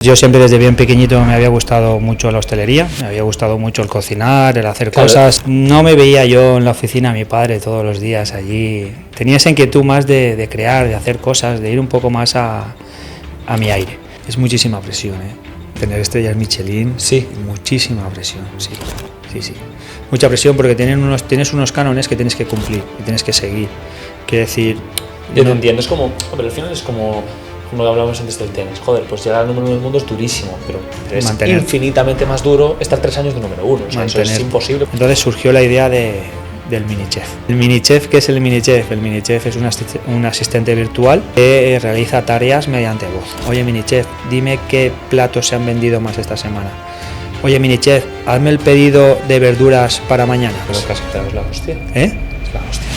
Yo siempre desde bien pequeñito me había gustado mucho la hostelería, me había gustado mucho el cocinar, el hacer cosas. No me veía yo en la oficina a mi padre todos los días allí. Tenía esa inquietud más de crear, de hacer cosas, de ir un poco más a mi aire. Es muchísima presión, tener estrellas Michelin, sí, muchísima presión, sí. Mucha presión porque tienes unos cánones que tienes que cumplir y tienes que seguir. Quiere decir... Yo te entiendo, es como, pero al final es como lo que hablábamos antes del tenis. Joder, pues llegar al número 1 del mundo es durísimo, pero es infinitamente más duro estar 3 años de número 1. O sea, eso es imposible. Entonces surgió la idea del mini-chef. El mini-chef, ¿qué es el mini-chef? El mini-chef es un asistente virtual que realiza tareas mediante voz. Oye, mini-chef, dime qué platos se han vendido más esta semana. Oye, mini-chef, hazme el pedido de verduras para mañana. Pero casi te das la hostia. Es la hostia.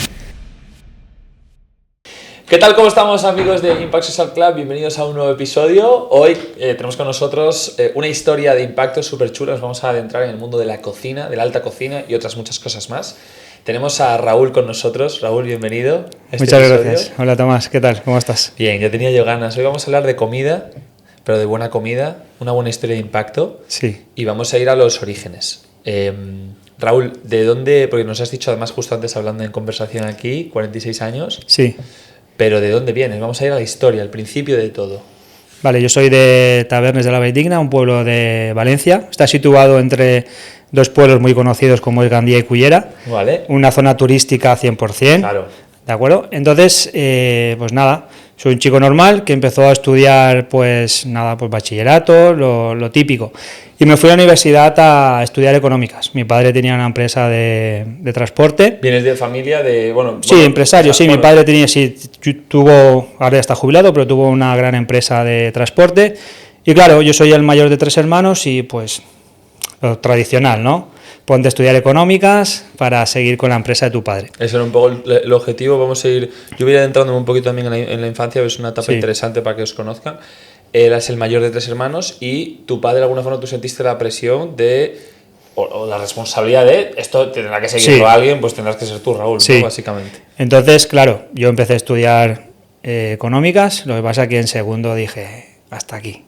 ¿Qué tal? ¿Cómo estamos, amigos de Impact Social Club? Bienvenidos a un nuevo episodio. Hoy tenemos con nosotros una historia de impacto súper chula. Nos vamos a adentrar en el mundo de la cocina, de la alta cocina y otras muchas cosas más. Tenemos a Raúl con nosotros. Raúl, bienvenido. Muchas gracias. Hola, Tomás. ¿Qué tal? ¿Cómo estás? Bien, ya tenía yo ganas. Hoy vamos a hablar de comida, pero de buena comida, una buena historia de impacto. Sí. Y vamos a ir a los orígenes. Raúl, ¿de dónde? Porque nos has dicho, además, justo antes hablando en conversación aquí, 46 años. Sí. Pero ¿de dónde vienes? Vamos a ir a la historia, al principio de todo. Vale, yo soy de Tabernes de la Valldigna, un pueblo de Valencia. Está situado entre dos pueblos muy conocidos como es Gandía y Cullera. Vale. Una zona turística 100%. Claro. ¿De acuerdo? Entonces, pues nada, soy un chico normal que empezó a estudiar, pues bachillerato, lo típico. Y me fui a la universidad a estudiar económicas. Mi padre tenía una empresa de transporte. ¿Vienes de familia de, Sí, empresario, sí. Mi padre ahora ya está jubilado, pero tuvo una gran empresa de transporte. Y claro, yo soy el mayor de 3 hermanos y pues lo tradicional, ¿no? Ponte a estudiar económicas para seguir con la empresa de tu padre. Ese era un poco el objetivo. Vamos a ir, yo voy adentrándome un poquito también en la infancia, es una etapa interesante para que os conozcan. Eras el mayor de 3 hermanos y tu padre, de alguna forma, tú sentiste la presión o la responsabilidad de esto tendrá que seguirlo alguien, pues tendrás que ser tú, Raúl, ¿no? Básicamente. Entonces, claro, yo empecé a estudiar económicas, lo que pasa es que en segundo dije, hasta aquí.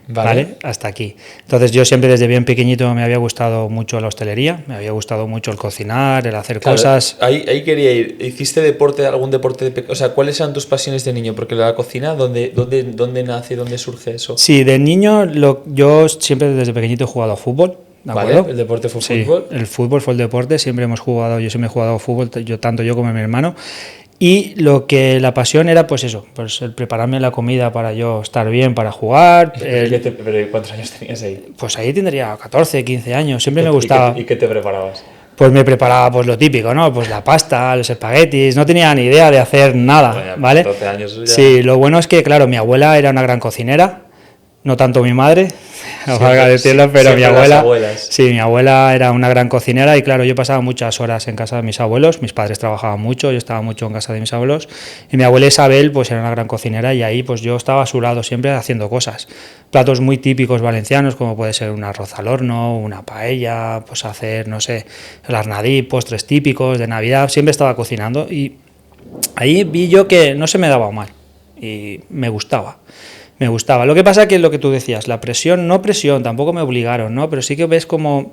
¿Vale? Hasta aquí. Entonces yo siempre desde bien pequeñito me había gustado mucho la hostelería, me había gustado mucho el cocinar, el hacer cosas. Ahí quería ir. ¿Hiciste deporte, algún deporte o sea, cuáles eran tus pasiones de niño? Porque la cocina, ¿dónde nace, dónde surge eso? Sí, de niño yo siempre desde pequeñito he jugado a fútbol. ¿De acuerdo? ¿El deporte fue sí, fútbol? El fútbol fue el deporte, yo siempre he jugado a fútbol, tanto yo como mi hermano. Y la pasión era pues eso, pues el prepararme la comida para yo estar bien, para jugar. ¿Pero cuántos años tenías ahí? Pues ahí tendría 14, 15 años, siempre me gustaba. ¿Y qué te preparabas? Pues me preparaba pues lo típico, ¿no? Pues la pasta, los espaguetis, no tenía ni idea de hacer nada, bueno, ¿vale? 12 años ya. Sí, lo bueno es que, claro, mi abuela era una gran cocinera, no tanto mi madre, no valga decirlo, pero mi abuela, sí, mi abuela era una gran cocinera y claro, yo pasaba muchas horas en casa de mis abuelos, mis padres trabajaban mucho, yo estaba mucho en casa de mis abuelos y mi abuela Isabel pues era una gran cocinera y ahí pues yo estaba a su lado siempre haciendo cosas, platos muy típicos valencianos como puede ser un arroz al horno, una paella, pues hacer, no sé, el arnadí, postres típicos de Navidad, siempre estaba cocinando y ahí vi yo que no se me daba mal y me gustaba. Lo que pasa es que lo que tú decías, la presión, no presión, tampoco me obligaron, ¿no? Pero sí que ves como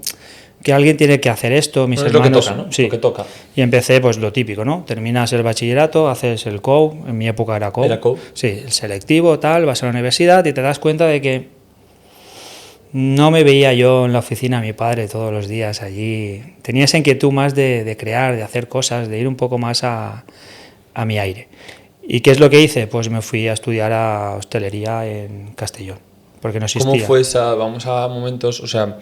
que alguien tiene que hacer esto, mis hermanos. Lo que toca, ¿no? Sí. Lo que toca. Y empecé, pues lo típico, ¿no? Terminas el bachillerato, haces el COU, en mi época era COU. ¿Era COU? Sí, el selectivo, tal, vas a la universidad y te das cuenta de que no me veía yo en la oficina a mi padre todos los días allí. Tenía esa inquietud más de crear, de hacer cosas, de ir un poco más a mi aire. ¿Y qué es lo que hice? Pues me fui a estudiar a hostelería en Castellón, porque no existía. ¿Cómo fue esa? Vamos a momentos, o sea,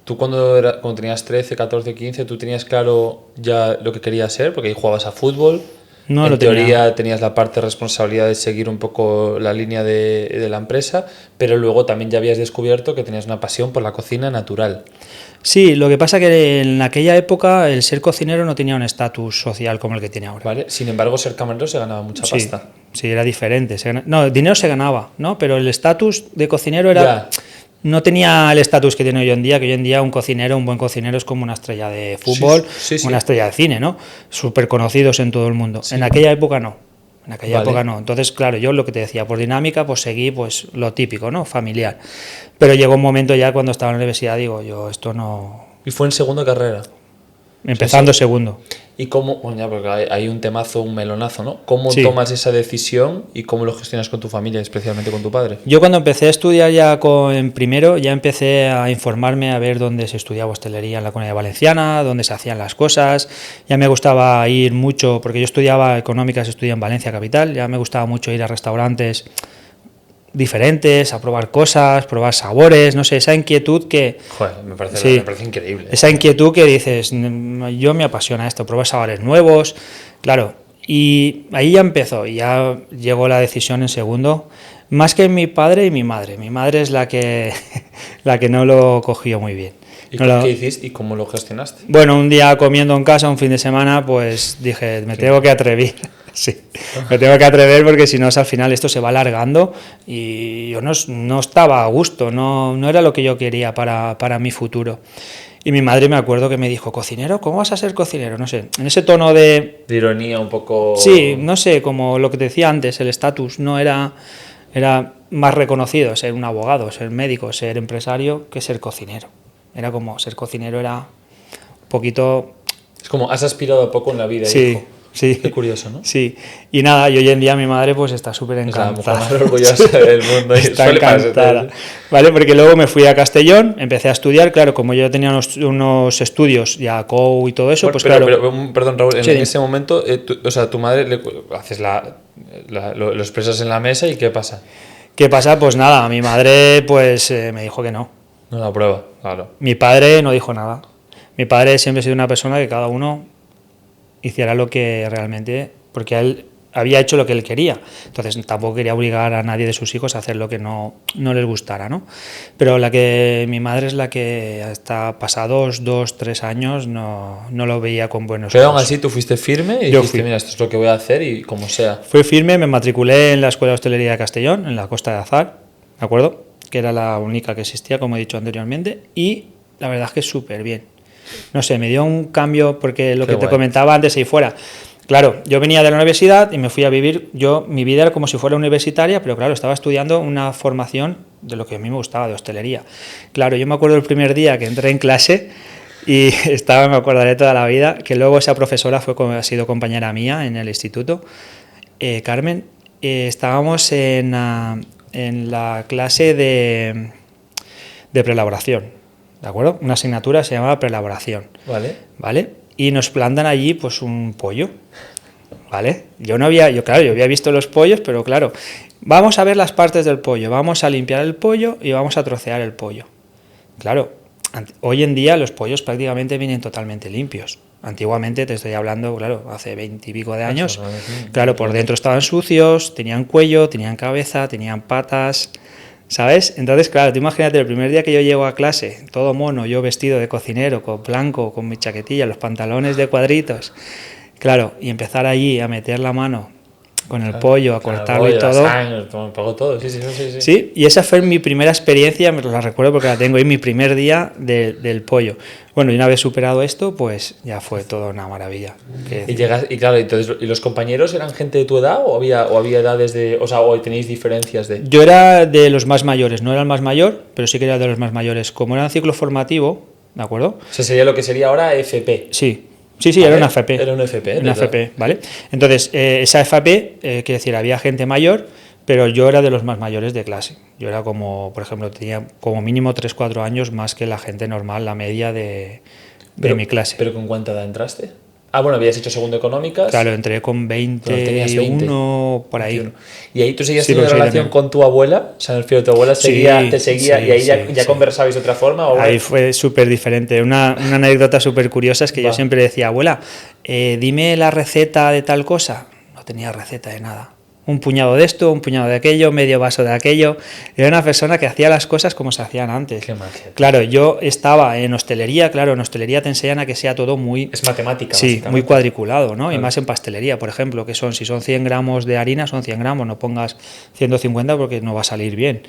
tú cuando tenías 13, 14, 15, ¿tú tenías claro ya lo que querías ser? Porque ahí jugabas a fútbol, no, en teoría tenías la parte de responsabilidad de seguir un poco la línea de la empresa, pero luego también ya habías descubierto que tenías una pasión por la cocina natural. Sí, lo que pasa que en aquella época el ser cocinero no tenía un estatus social como el que tiene ahora. Vale. Sin embargo, ser camarero se ganaba mucha pasta. Sí, era diferente. No, el dinero se ganaba, ¿no? Pero el estatus de cocinero era... No tenía el estatus que tiene hoy en día, que hoy en día un buen cocinero es como una estrella de fútbol, una estrella de cine, ¿no? Súper conocidos en todo el mundo. Sí. En aquella época no. En aquella época no. Entonces, claro, yo lo que te decía, por dinámica, pues seguí pues lo típico, ¿no? Familiar. Pero llegó un momento ya cuando estaba en la universidad, digo, yo esto no... ¿Y fue en segundo carrera? Empezando segundo. ¿Y cómo? Bueno, ya, porque hay un temazo, un melonazo, ¿no? ¿Cómo tomas esa decisión y cómo lo gestionas con tu familia, especialmente con tu padre? Yo cuando empecé a estudiar ya en primero, ya empecé a informarme a ver dónde se estudiaba hostelería en la Comunidad Valenciana, dónde se hacían las cosas. Ya me gustaba ir mucho, porque yo estudiaba económicas, estudié en Valencia capital, ya me gustaba mucho ir a restaurantes diferentes, a probar cosas, probar sabores, no sé, esa inquietud que... Joder, me parece increíble. Esa inquietud que dices, yo me apasiona esto, probar sabores nuevos, claro, y ahí ya empezó, y ya llegó la decisión en segundo, más que mi padre y mi madre. Mi madre es la que no lo cogió muy bien. ¿Y qué hiciste y cómo lo gestionaste? Bueno, un día comiendo en casa, un fin de semana, pues dije, me tengo que atrever. Sí, me tengo que atrever porque si no, al final esto se va alargando y yo no estaba a gusto, no era lo que yo quería para mi futuro. Y mi madre me acuerdo que me dijo, ¿cocinero? ¿Cómo vas a ser cocinero? No sé, en ese tono de ironía un poco... Sí, no sé, como lo que te decía antes, el estatus no era más reconocido ser un abogado, ser médico, ser empresario que ser cocinero. Era como, ser cocinero era un poquito... Es como, has aspirado poco en la vida, sí, hijo. Sí. Qué curioso, ¿no? Sí. Y nada, y hoy en día mi madre pues está súper encantada. Es la mujer más orgullosa del mundo. Está encantada. ¿Vale? Porque luego me fui a Castellón, empecé a estudiar, claro, como yo tenía unos estudios ya COU y todo eso, pues pero, claro... Pero, perdón, Raúl, en ese momento, tu madre haces lo expresas en la mesa y ¿qué pasa? ¿Qué pasa? Pues nada, mi madre pues me dijo que no. No la prueba, claro. Mi padre no dijo nada. Mi padre siempre ha sido una persona que cada uno hiciera lo que realmente, porque él había hecho lo que él quería, entonces tampoco quería obligar a nadie de sus hijos a hacer lo que no les gustara, ¿no? Pero mi madre es la que hasta pasados 2-3 años no lo veía con buenos ojos. Pero aún así tú fuiste firme y dijiste, mira, esto es lo que voy a hacer y como sea. Fui firme, me matriculé en la Escuela de Hostelería de Castellón, en la Costa de Azar, ¿de acuerdo? Que era la única que existía, como he dicho anteriormente, y la verdad es que súper bien. No sé, me dio un cambio porque lo que te comentaba antes ahí fuera. Claro, yo venía de la universidad y me fui a vivir, mi vida era como si fuera universitaria, pero claro, estaba estudiando una formación de lo que a mí me gustaba, de hostelería. Claro, yo me acuerdo el primer día que entré en clase y me acordaré toda la vida, que luego esa profesora ha sido compañera mía en el instituto, Carmen, estábamos en la clase de preelaboración. ¿De acuerdo? Una asignatura se llamaba preelaboración. ¿Vale? Y nos plantan allí pues un pollo. ¿Vale? Yo había visto los pollos, pero claro, vamos a ver las partes del pollo, vamos a limpiar el pollo y vamos a trocear el pollo. Claro, hoy en día los pollos prácticamente vienen totalmente limpios. Antiguamente, te estoy hablando, claro, hace 20 y pico de años, claro, por dentro estaban sucios, tenían cuello, tenían cabeza, tenían patas... ¿Sabes? Entonces, claro, tú imagínate el primer día que yo llego a clase, todo mono, yo vestido de cocinero, con blanco, con mi chaquetilla, los pantalones de cuadritos, claro, y empezar allí a meter la mano con el pollo, a cortarlo y todo. Pagó todo, sí. Sí, y esa fue mi primera experiencia, me la recuerdo porque la tengo ahí, mi primer día del pollo. Bueno, y una vez superado esto, pues ya fue todo una maravilla. Y claro, entonces, ¿y los compañeros eran gente de tu edad o había edades de, o tenéis diferencias de? Yo era de los más mayores, no era el más mayor, pero sí que era de los más mayores. Como era un ciclo formativo, ¿de acuerdo? O sea, sería lo que sería ahora FP. Sí, vale. Era una FP. Era una FP, una FP, ¿vale? Entonces, esa FP, quiere decir, había gente mayor, pero yo era de los más mayores de clase. Yo era como, por ejemplo, tenía como mínimo 3-4 años más que la gente normal, la media de mi clase. ¿Pero con cuánta edad entraste? Ah, bueno, habías hecho segundo económicas. Claro, entré con 21, por ahí. 21. ¿Y ahí tú seguías teniendo relación con tu abuela? O sea, tu abuela te seguía y ahí ya conversabais de otra forma. ¿O ahí fue súper diferente. Una anécdota súper curiosa es que yo siempre decía, abuela, dime la receta de tal cosa. No tenía receta de nada. Un puñado de esto, un puñado de aquello, medio vaso de aquello. Era una persona que hacía las cosas como se hacían antes. Qué magia. Claro, yo estaba en hostelería, claro, en hostelería te enseñan a que sea todo muy... Es matemática. Sí, muy cuadriculado, ¿no? Claro. Y más en pastelería, por ejemplo, que si son 100 gramos de harina, son 100 gramos, no pongas 150 porque no va a salir bien.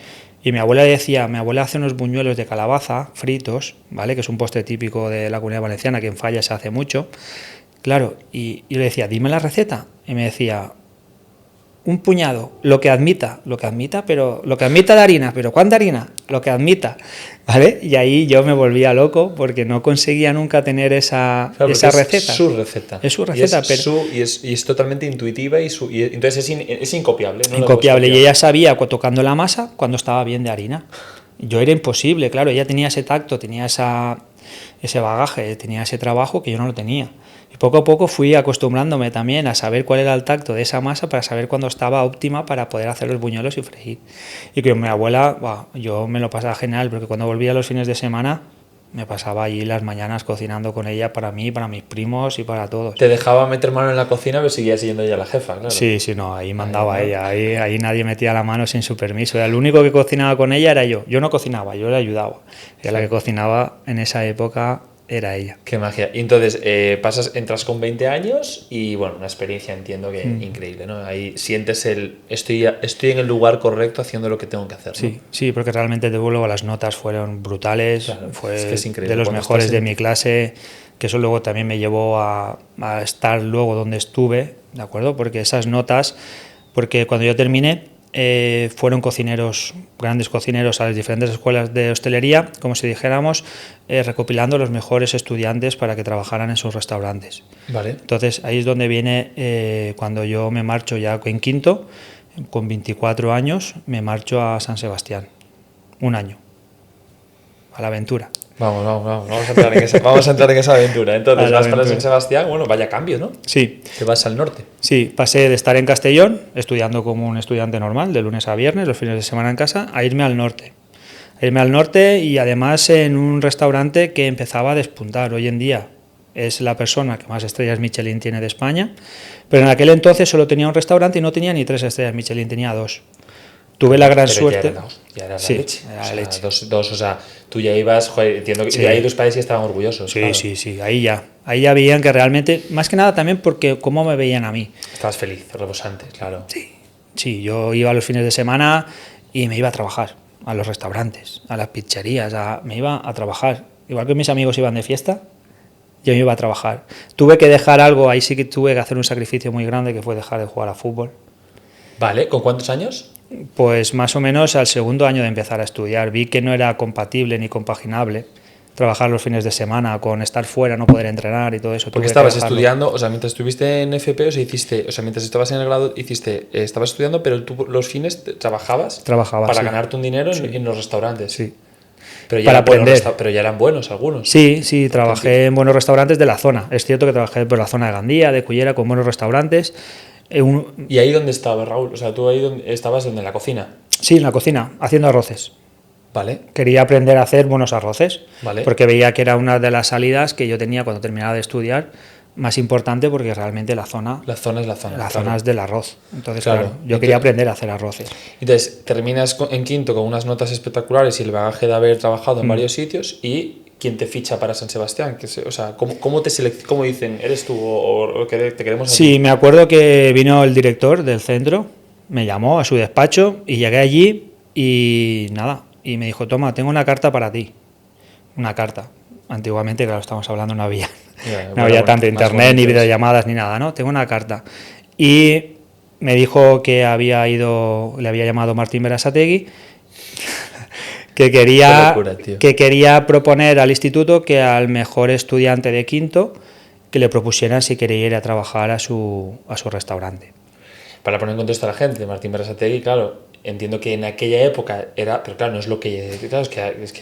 Y mi abuela hace unos buñuelos de calabaza fritos, ¿vale? Que es un postre típico de la Comunidad Valenciana, que en Falla se hace mucho. Claro, y le decía, dime la receta. Y me decía... un puñado, lo que admita, pero lo que admita de harina, pero ¿cuánta harina? Lo que admita, ¿vale? Y ahí yo me volvía loco porque no conseguía nunca tener esa receta. Es su receta. Es su receta, y es totalmente intuitiva y entonces es incopiable. ¿No? Incopiable. Y ella sabía, tocando la masa, cuando estaba bien de harina. Yo era imposible, claro, ella tenía ese tacto, tenía ese bagaje, tenía ese trabajo que yo no lo tenía. Y poco a poco fui acostumbrándome también a saber cuál era el tacto de esa masa para saber cuándo estaba óptima para poder hacer los buñuelos y freír. Y con mi abuela, yo me lo pasaba genial, porque cuando volvía los fines de semana me pasaba allí las mañanas cocinando con ella para mí, para mis primos y para todos. ¿Te dejaba meter mano en la cocina, pero seguía siendo ella la jefa? Claro. Sí, no, ahí mandaba ella, ahí nadie metía la mano sin su permiso. El único que cocinaba con ella era yo. Yo no cocinaba, yo le ayudaba. Era la que cocinaba en esa época. Era ella. Qué magia. Y entonces entras con 20 años y bueno, una experiencia entiendo que increíble, ¿no? Ahí sientes estoy en el lugar correcto haciendo lo que tengo que hacer, ¿no? Sí, porque realmente luego las notas fueron brutales, claro, fue es que es increíble. De los mejores de mi clase, que eso luego también me llevó a estar luego donde estuve, ¿de acuerdo? Porque esas notas, porque cuando yo terminé, fueron cocineros, grandes cocineros a las diferentes escuelas de hostelería, como si dijéramos, recopilando los mejores estudiantes para que trabajaran en sus restaurantes. Vale. Entonces ahí es donde viene cuando yo me marcho ya en quinto, con 24 años, me marcho a San Sebastián, un año, a la aventura. Vamos a entrar en esa aventura. Entonces vas para San Sebastián, bueno, vaya cambio, ¿no? Sí. Te vas al norte. Sí, pasé de estar en Castellón, estudiando como un estudiante normal, de lunes a viernes, los fines de semana en casa, a irme al norte. Y además en un restaurante que empezaba a despuntar. Hoy en día es la persona que más estrellas Michelin tiene de España, pero en aquel entonces solo tenía un restaurante y no tenía ni 3 estrellas Michelin, tenía 2. Tuve la gran suerte. Ya era la leche. Era la leche. Dos, o sea, tú ya ibas, joder, entiendo que ahí tus padres sí estaban orgullosos. Sí, claro. sí, ahí ya veían que realmente, más que nada también porque cómo me veían a mí. Estabas feliz, rebosante, claro. Sí, yo iba los fines de semana y me iba a trabajar a los restaurantes, a las pizzerías, me iba a trabajar. Igual que mis amigos iban de fiesta, yo me iba a trabajar. Tuve que dejar algo, ahí sí que tuve que hacer un sacrificio muy grande, que fue dejar de jugar a fútbol. Vale, ¿con cuántos años? Pues más o menos al segundo año de empezar a estudiar. Vi que no era compatible ni compaginable trabajar los fines de semana con estar fuera, no poder entrenar y todo eso. Porque estabas estudiando, o sea, mientras estuviste en FP, mientras estabas en el grado, estabas estudiando, pero tú los fines trabajabas para ganarte un dinero en los restaurantes. Sí. Pero ya, pero ya eran buenos algunos. Sí, trabajé en buenos restaurantes de la zona. Es cierto que trabajé por la zona de Gandía, de Cullera, con buenos restaurantes. ¿Y ahí dónde estabas, Raúl? O sea, tú ahí estabas en la cocina. Sí, en la cocina, haciendo arroces. Vale. Quería aprender a hacer buenos arroces, vale. Porque veía que era una de las salidas que yo tenía cuando terminaba de estudiar, más importante porque realmente la zona es la zona. La claro. zona es del arroz. Entonces, claro, yo quería aprender a hacer arroces. Entonces, terminas en quinto con unas notas espectaculares y el bagaje de haber trabajado en varios sitios y... ¿Quién te ficha para San Sebastián? O sea, ¿cómo dicen? ¿Eres tú o te queremos aquí? Sí, me acuerdo que vino el director del centro, me llamó a su despacho y llegué allí y nada, y me dijo, toma, tengo una carta para ti. Una carta. Antiguamente, claro, estamos hablando, no había tanto internet, ni videollamadas, ni nada, ¿no? Tengo una carta. Y me dijo que le había llamado Martín Berasategui, que quería proponer al instituto que al mejor estudiante de quinto que le propusieran si quería ir a trabajar a su restaurante. Para poner en contexto a la gente, Martín Berasategui, claro, entiendo que en aquella época era, pero claro, no es lo que...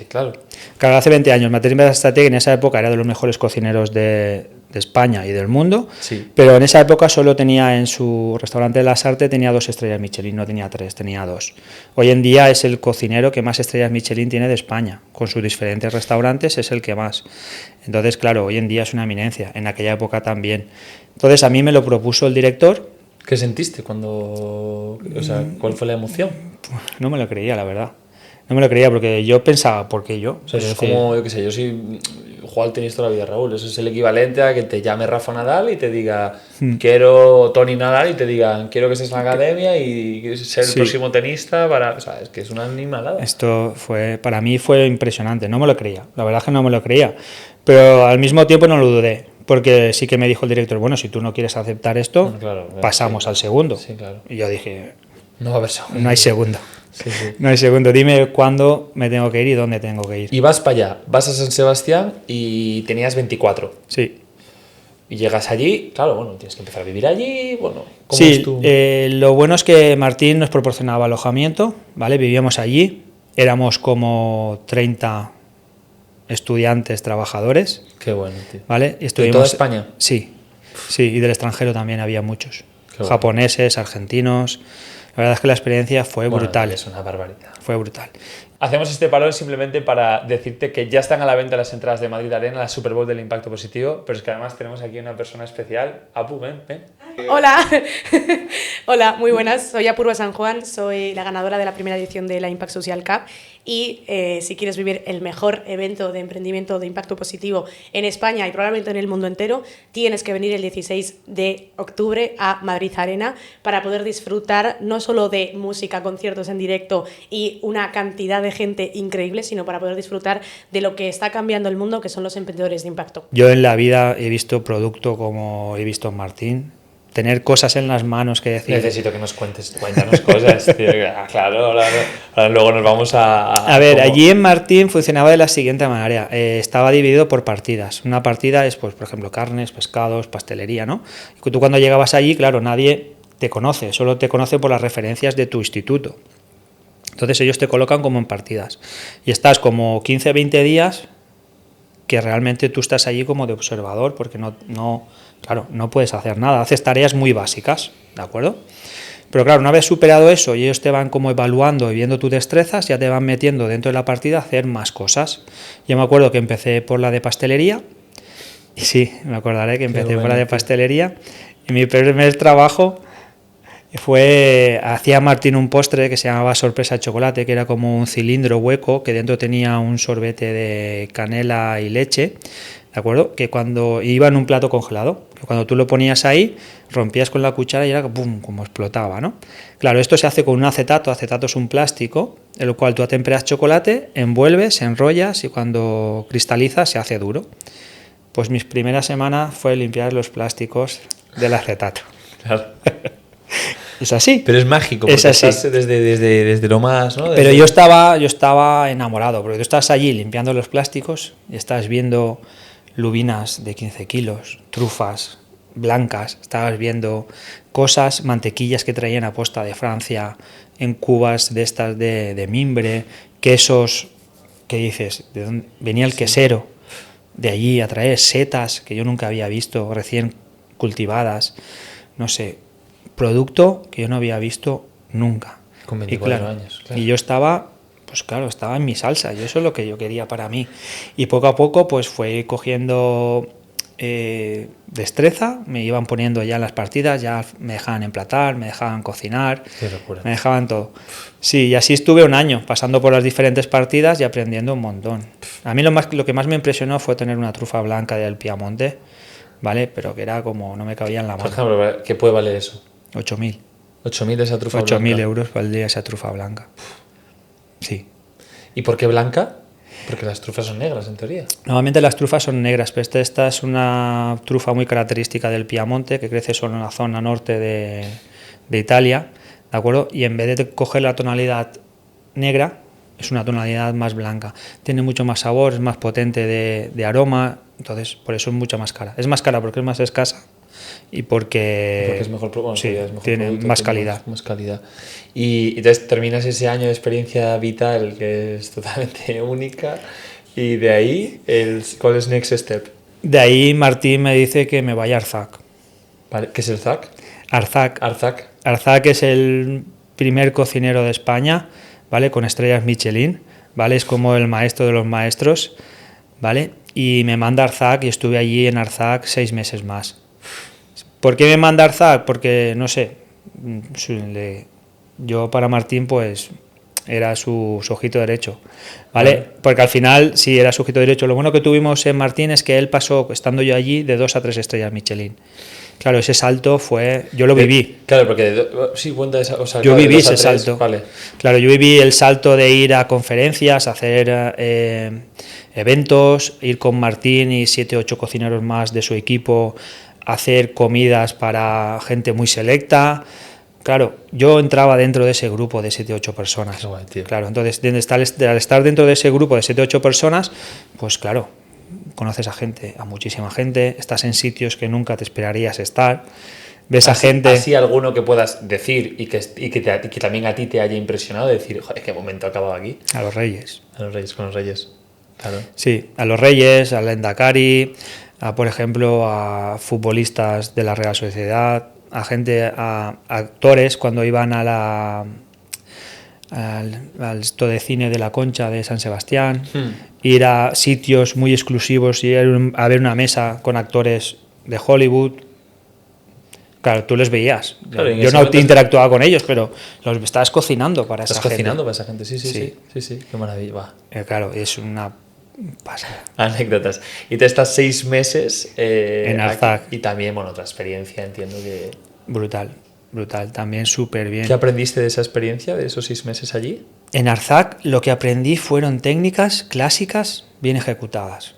Claro, Claro, hace 20 años, Martín Berasategui en esa época era de los mejores cocineros de España y del mundo, sí. Pero en esa época solo tenía en su restaurante de las Artes, tenía 2 estrellas Michelin, no tenía 3, tenía 2. Hoy en día es el cocinero que más estrellas Michelin tiene de España, con sus diferentes restaurantes es el que más. Entonces, claro, hoy en día es una eminencia, en aquella época también. Entonces a mí me lo propuso el director. ¿Qué sentiste cuando... O sea, ¿cuál fue la emoción? No me lo creía, la verdad. No me lo creía porque yo pensaba, ¿por qué yo? O sea, es como, yo qué sé, yo soy juego al tenis toda la vida, Raúl. Eso es el equivalente a que te llame Rafa Nadal y te diga, quiero Tony Nadal y te digan, quiero que estés en la academia y ser el próximo tenista para... O sea, es que es una animalada. Esto para mí fue impresionante, no me lo creía. La verdad es que no me lo creía. Pero al mismo tiempo no lo dudé, porque sí que me dijo el director, bueno, si tú no quieres aceptar esto, claro, pasamos al segundo. Sí, claro. Y yo dije, no va a haber segundo. No hay segundo. Sí, sí. No hay segundo. Dime cuándo me tengo que ir y dónde tengo que ir. Y vas para allá, vas a San Sebastián y tenías 24. Sí. Y llegas allí, claro, bueno, tienes que empezar a vivir allí, bueno, ¿cómo sí, es tu...? Lo bueno es que Martín nos proporcionaba alojamiento, ¿vale? Vivíamos allí, éramos como 30 estudiantes, trabajadores. Qué bueno, tío. ¿Vale? ¿De toda España? Sí, sí, y del extranjero también había muchos. Qué japoneses, argentinos. La verdad es que la experiencia fue brutal. Es una barbaridad. Fue brutal. Hacemos este parón simplemente para decirte que ya están a la venta las entradas de Madrid Arena, la Super Bowl del Impacto Positivo, pero es que además tenemos aquí una persona especial. Apu, ven. Hola, hola, muy buenas. Soy Apurva San Juan, soy la ganadora de la primera edición de la Impact Social Cup y si quieres vivir el mejor evento de emprendimiento de impacto positivo en España y probablemente en el mundo entero, tienes que venir el 16 de octubre a Madrid Arena para poder disfrutar no solo de música, conciertos en directo y una cantidad de gente increíble, sino para poder disfrutar de lo que está cambiando el mundo, que son los emprendedores de impacto. Yo en la vida he visto producto como he visto en Martín. Tener cosas en las manos que decir. Necesito que nos cuéntanos cosas, tío. Claro, ahora luego nos vamos a ver, allí en Martín funcionaba de la siguiente manera. Estaba dividido por partidas. Una partida es, pues, por ejemplo, carnes, pescados, pastelería, ¿no? Y tú cuando llegabas allí, claro, nadie te conoce, solo te conoce por las referencias de tu instituto. Entonces ellos te colocan como en partidas. Y estás como 15, 20 días que realmente tú estás allí como de observador porque claro, no puedes hacer nada, haces tareas muy básicas, ¿de acuerdo? Pero claro, una vez superado eso y ellos te van como evaluando y viendo tus destrezas, ya te van metiendo dentro de la partida a hacer más cosas. Yo me acuerdo que empecé por la de pastelería, y sí, me acordaré que empecé por la de pastelería, y mi primer trabajo hacía Martín un postre que se llamaba sorpresa de chocolate, que era como un cilindro hueco que dentro tenía un sorbete de canela y leche, ¿de acuerdo? Que cuando iba en un plato congelado, que cuando tú lo ponías ahí, rompías con la cuchara y era ¡pum!, como explotaba, ¿no? Claro, esto se hace con un acetato. Acetato es un plástico, en el cual tú atemperas chocolate, envuelves, enrollas y cuando cristaliza se hace duro. Pues mis primeras semanas fue limpiar los plásticos del acetato. Claro. Es así. Pero es mágico, porque estás desde lo más, ¿no? Pero yo estaba enamorado, porque tú estás allí limpiando los plásticos y estás viendo lubinas de 15 kilos, trufas blancas, estabas viendo cosas, mantequillas que traían a posta de Francia, en cubas de estas de mimbre, quesos, que dices, ¿de dónde venía el quesero? De allí a traer setas que yo nunca había visto, recién cultivadas, no sé, producto que yo no había visto nunca. Con 24 años. Claro. Y yo estaba en mi salsa, y eso es lo que yo quería para mí. Y poco a poco pues fue cogiendo destreza, me iban poniendo ya en las partidas, ya me dejaban emplatar, me dejaban cocinar, me dejaban todo. Sí, y así estuve un año, pasando por las diferentes partidas y aprendiendo un montón. A mí lo que más me impresionó fue tener una trufa blanca del Piamonte, ¿vale? Pero que era como, no me cabía en la mano. Por ejemplo, ¿qué puede valer eso? 8.000. 8.000 esa trufa blanca. 8.000 euros valdría esa trufa blanca. Sí. ¿Y por qué blanca? Porque las trufas son negras, en teoría. Normalmente las trufas son negras, pero esta es una trufa muy característica del Piamonte, que crece solo en la zona norte de Italia, ¿de acuerdo? Y en vez de coger la tonalidad negra, es una tonalidad más blanca. Tiene mucho más sabor, es más potente de aroma, entonces por eso es mucho más cara. Es más cara porque es más escasa y porque es mejor, bueno, sí, es mejor tiene producto, más calidad. Más calidad. Y entonces terminas ese año de experiencia vital que es totalmente única y de ahí, ¿cuál es Next Step? De ahí Martín me dice que me vaya a Arzac. Vale. ¿Qué es el ZAC? Arzac. Arzac es el primer cocinero de España, ¿vale? Con estrellas Michelin, ¿vale? Es como el maestro de los maestros, ¿vale? Y me manda a Arzac y estuve allí en Arzac 6 meses más. ¿Por qué me manda a Arzac? Porque, no sé, yo para Martín pues era su ojito derecho, ¿vale? Porque al final sí era su ojito derecho. Lo bueno que tuvimos en Martín es que él pasó, estando yo allí, de 2 a 3 estrellas Michelin. Claro, ese salto fue... Yo lo viví. Claro, porque... Sí, cuenta esa... O sea, yo claro, viví ese salto. Vale. Claro, yo viví el salto de ir a conferencias, hacer eventos, ir con Martín y 7 o 8 cocineros más de su equipo, hacer comidas para gente muy selecta. Claro, yo entraba dentro de ese grupo de 7 o 8 personas. Qué guay, tío. Claro, entonces al estar dentro de ese grupo de 7 o 8 personas, pues claro, conoces a gente, a muchísima gente, estás en sitios que nunca te esperarías estar, ves a gente... Así alguno que puedas decir y que también a ti te haya impresionado, decir, joder, qué momento ha acabado aquí. A los Reyes. A los Reyes, con los Reyes. Claro. Sí, a los Reyes, al Endacari, por ejemplo, a futbolistas de la Real Sociedad, a gente, a actores cuando iban a al esto de cine de la Concha de San Sebastián, ir a sitios muy exclusivos y ir a ver una mesa con actores de Hollywood. Claro, tú les veías. Claro, yo no interactuaba con ellos, pero los estabas cocinando para esa gente. Estás cocinando para esa gente, sí. Qué maravilla, va. Claro, es una pasada. Anécdotas. Y te estás 6 meses en Arzac. Y también, bueno, otra experiencia, entiendo que... Brutal, también súper bien. ¿Qué aprendiste de esa experiencia, de esos 6 meses allí? En Arzac lo que aprendí fueron técnicas clásicas bien ejecutadas,